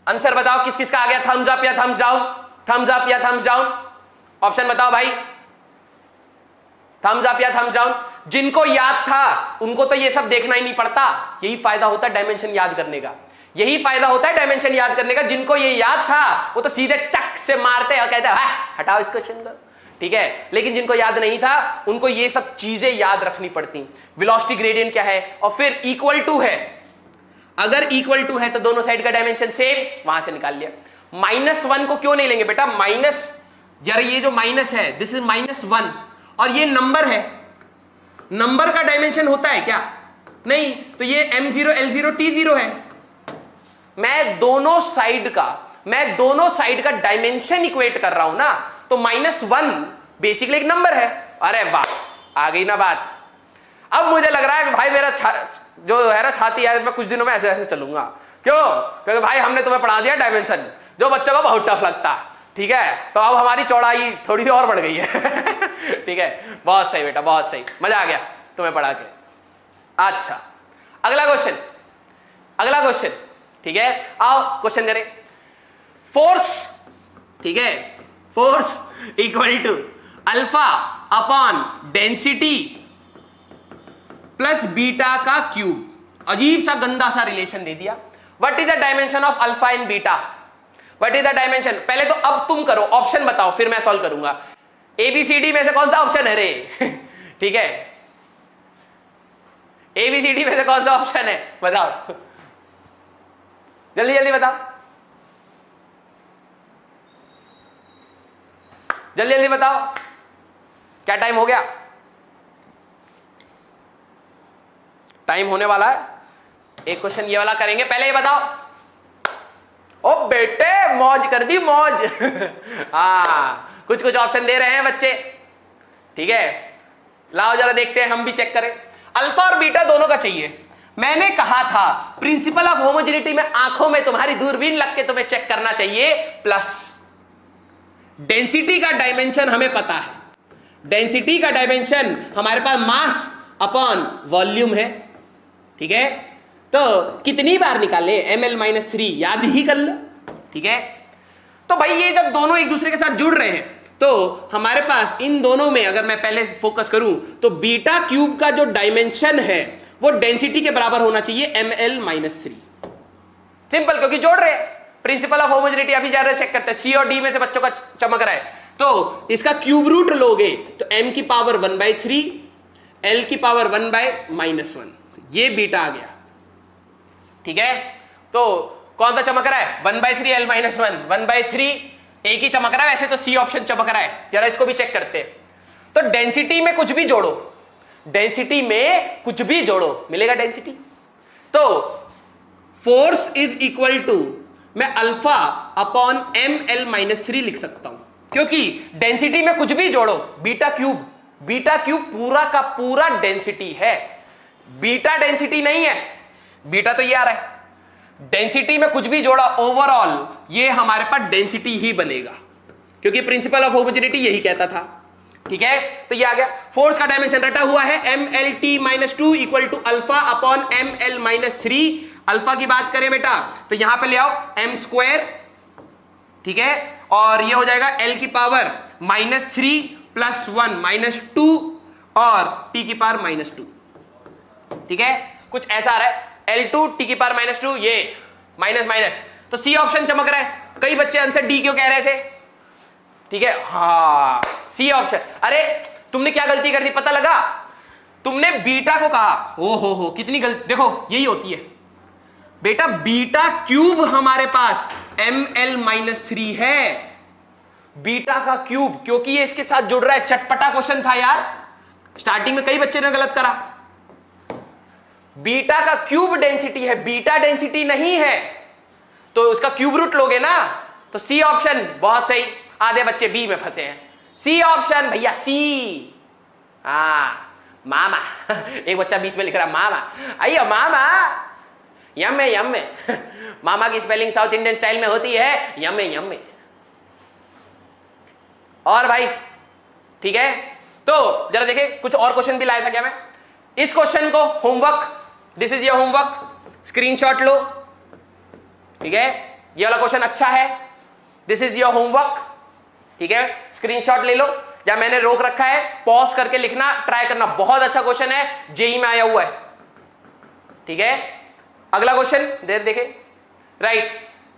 आंसर बताओ किस किस का आ गया, थम्स अप या थम्स डाउन, थम्स अप या थम्स डाउन, ऑप्शन बताओ भाई, थम्स अप या थम्स डाउन। जिनको याद था उनको तो ये सब देखना ही नहीं पड़ता, यही फायदा होता है डायमेंशन याद करने का, यही फायदा होता है डायमेंशन याद करने का। जिनको ये याद था वो तो सीधे चक से मारते और कहते हैं हटाओ इस क्वेश्चन को, ठीक है। लेकिन जिनको याद नहीं था उनको ये सब चीजें याद रखनी पड़ती। वेलोसिटी ग्रेडियंट क्या है, और फिर इक्वल टू है, अगर इक्वल टू है तो दोनों साइड का डायमेंशन सेम, वहां से निकाल लिया। -1 को क्यों नहीं लेंगे बेटा, माइनस, जरा ये जो माइनस है दिस इज -1 और ये नंबर है, नंबर का डायमेंशन होता है क्या, नहीं, तो ये M0 L0 T0 है। मैं दोनों साइड का डायमेंशन इक्वेट कर रहा हूं ना, तो -1 बेसिकली एक नंबर है। अरे वाह, आ गई ना बात। अब मुझे लग रहा है कि भाई मेरा जो है ना छाती है, मैं कुछ दिनों में ऐसे ऐसे चलूंगा। क्यों? क्योंकि भाई हमने तुम्हें पढ़ा दिया डायमेंशन, जो बच्चों को बहुत टफ लगता है, ठीक है। तो अब हमारी चौड़ाई थोड़ी सी और बढ़ गई है ठीक है, बहुत सही बेटा, बहुत सही, मजा आ गया तुम्हें पढ़ा के। अच्छा, अगला क्वेश्चन, ठीक है, आओ क्वेश्चन करें। फोर्स, ठीक है, force equal to alpha upon density plus beta का क्यूब। अजीब सा गंदा सा रिलेशन दे दिया। What is the dimension of alpha in beta, what is the dimension. पहले तो अब तुम करो, ऑप्शन बताओ, फिर मैं सॉल्व करूंगा। ABCD में से कौन सा ऑप्शन है रे ठीक है, ABCD में से कौन सा ऑप्शन है, बताओ जल्दी जल्दी बताओ, जल्दी जल्दी बताओ, क्या टाइम हो गया, टाइम होने वाला है। एक क्वेश्चन ये वाला करेंगे, पहले ये बताओ। ओ बेटे मौज कर दी, मौज हाँ, कुछ कुछ ऑप्शन दे रहे हैं बच्चे, ठीक है। लाओ जरा देखते हैं, हम भी चेक करें। अल्फा और बीटा दोनों का चाहिए। मैंने कहा था प्रिंसिपल ऑफ होमोजेनिटी में आंखों में तुम्हारी दूरबीन लग के तुम्हें चेक करना चाहिए। प्लस डेंसिटी का डायमेंशन हमें पता है, डेंसिटी का डायमेंशन हमारे पास मास अपॉन वॉल्यूम है, ठीक है। तो कितनी बार निकाले, ml-3 याद ही कर लो, ठीक है। तो भाई ये जब दोनों एक दूसरे के साथ जुड़ रहे हैं तो हमारे पास इन दोनों में अगर मैं पहले फोकस करूं तो बीटा क्यूब का जो डायमेंशन है वो डेंसिटी के बराबर होना चाहिए ml-3। सिंपल, क्योंकि जोड़ रहे हैं। प्रिंसिपल ऑफ होमोजेनिटी अभी जा रहे चेक करते हैं, सी और डी में से बच्चों का चमक रहा है, तो इसका क्यूब रूट लोगे तो m की पावर 1/3 l की पावर 1/-1, ये बीटा आ गया, ठीक है। तो कौन सा चमक रहा है, 1/3 l-1, 1/3 एक ही चमक रहा है, वैसे तो सी ऑप्शन चमक रहा है, जरा इसको भी चेक करते हैं। तो डेंसिटी में कुछ भी जोड़ो, डेंसिटी में कुछ भी जोड़ो मिलेगा डेंसिटी। तो फोर्स इज इक्वल टू मैं अल्फा अपॉन ml-3 लिख सकता हूं, क्योंकि डेंसिटी में कुछ भी जोड़ो, बीटा क्यूब पूरा का पूरा डेंसिटी है, बीटा डेंसिटी नहीं है, बीटा तो ये आ रहा है, डेंसिटी में कुछ भी जोड़ा ओवरऑल ये हमारे पास डेंसिटी ही बनेगा, क्योंकि प्रिंसिपल ऑफ होमोजेनिटी यही कहता था, ठीक है। तो ये आ गया, फोर्स का डायमेंशन रटा हुआ है mlt-2 equal to alpha upon ml-3। Alpha की बात करें बेटा तो यहां पे ले आओ m², ठीक है, और ये हो जाएगा l की पावर -3 + 1 -2 और t की पावर -2, ठीक है, कुछ ऐसा आ रहा है, L2 t की पावर -2, ये माइनस माइनस, तो सी ऑप्शन चमक रहा है। कई बच्चे आंसर डी क्यों कह रहे थे, ठीक है, हाँ सी ऑप्शन। अरे तुमने क्या गलती कर दी पता लगा, तुमने बीटा को कहा, ओ हो कितनी गलती, देखो यही होती है बेटा, बीटा क्यूब हमारे पास ml-3 है, बीटा का क्यूब, क्योंकि ये इसके साथ जुड़ रहा है। चटपटा क्वेश्चन था यार, स्टार्टिंग में कई बच्चे ने गलत करा। बीटा का क्यूब डेंसिटी है, बीटा डेंसिटी नहीं है, तो उसका क्यूब रूट लोगे ना, तो सी ऑप्शन बहुत सही। आधे बच्चे बी में फंसे हैं, सी ऑप्शन भैया सी। मामा एक बच्चा बीच में लिख रहा मामा, आइयो मामा, यम्मे यम्मे मामा की स्पेलिंग साउथ इंडियन स्टाइल में होती है यम्मे यम्मे। और भाई ठीक है, तो जरा देखिए कुछ और क्वेश्चन भी लाया था क्या मैं, इस क्वेश्चन को homework, this is your homework, screenshot लो, ठीक है, ये वाला क्वेश्चन अच्छा है, दिस इज योर होमवर्क, ठीक है, स्क्रीनशॉट ले लो। या मैंने रोक रखा है, पॉज करके लिखना ट्राई करना, बहुत अच्छा क्वेश्चन है, जेई में आया हुआ है, ठीक है। अगला क्वेश्चन देखे, राइट,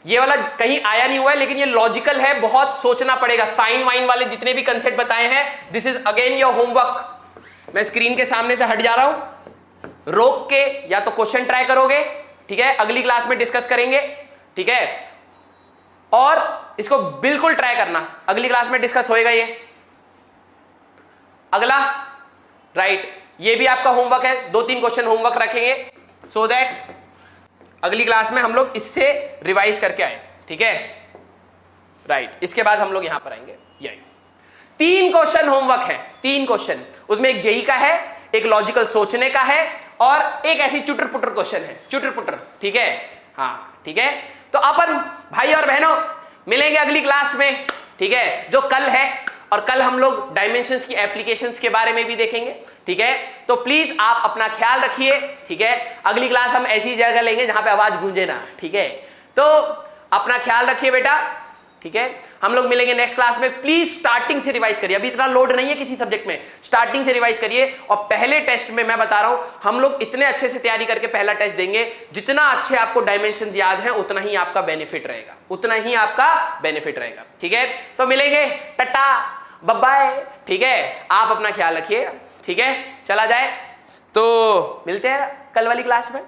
ये वाला कहीं आया नहीं हुआ है लेकिन ये लॉजिकल है, बहुत सोचना पड़ेगा। साइन वाइन वाले जितने भी कंसेप्ट बताए हैं, this is again your homework. मैं स्क्रीन के सामने से हट जा रहा हूं, रोक के या तो क्वेश्चन ट्राई करोगे, ठीक है, अगली क्लास में डिस्कस करेंगे, ठीक है, और इसको बिल्कुल ट्राई करना, अगली क्लास में डिस्कस होएगा ये। अगला, राइट, ये भी आपका होमवर्क है, 2-3 क्वेश्चन होमवर्क रखेंगे सो दैट अगली क्लास में हम लोग इससे रिवाइज करके आए, ठीक है, राइट। इसके बाद हम लोग यहां पर आएंगे, यही 3 क्वेश्चन होमवर्क है, 3 क्वेश्चन, उसमें एक जेई का है, एक लॉजिकल सोचने का है और एक ऐसी चुटर पुटर क्वेश्चन है, चुटर पुटर, ठीक है, हाँ ठीक है। तो अपन भाई और बहनों मिलेंगे अगली क्लास में, ठीक है, जो कल है, और कल हम लोग डायमेंशंस की एप्लीकेशंस के बारे में भी देखेंगे, ठीक है। तो प्लीज आप अपना ख्याल रखिए, ठीक है, अगली क्लास हम ऐसी जगह लेंगे जहां पे आवाज गूंजे ना, ठीक है। तो अपना ख्याल रखिए बेटा, ठीक है, हम लोग मिलेंगे नेक्स्ट क्लास में। प्लीज स्टार्टिंग से रिवाइज करिए, अभी इतना लोड नहीं है किसी सब्जेक्ट में, स्टार्टिंग से रिवाइज करिए। और पहले टेस्ट में मैं बता रहा हूं, हम लोग इतने अच्छे से तैयारी करके पहला टेस्ट देंगे, जितना अच्छे आपको डायमेंशंस याद हैं उतना ही आपका बेनिफिट रहेगा, उतना ही आपका बेनिफिट रहेगा, ठीक है। तो मिलेंगे, टाटा बाय बाय, ठीक है, आप अपना ख्याल रखिए, ठीक है, चला जाए, तो मिलते हैं कल वाली क्लास में।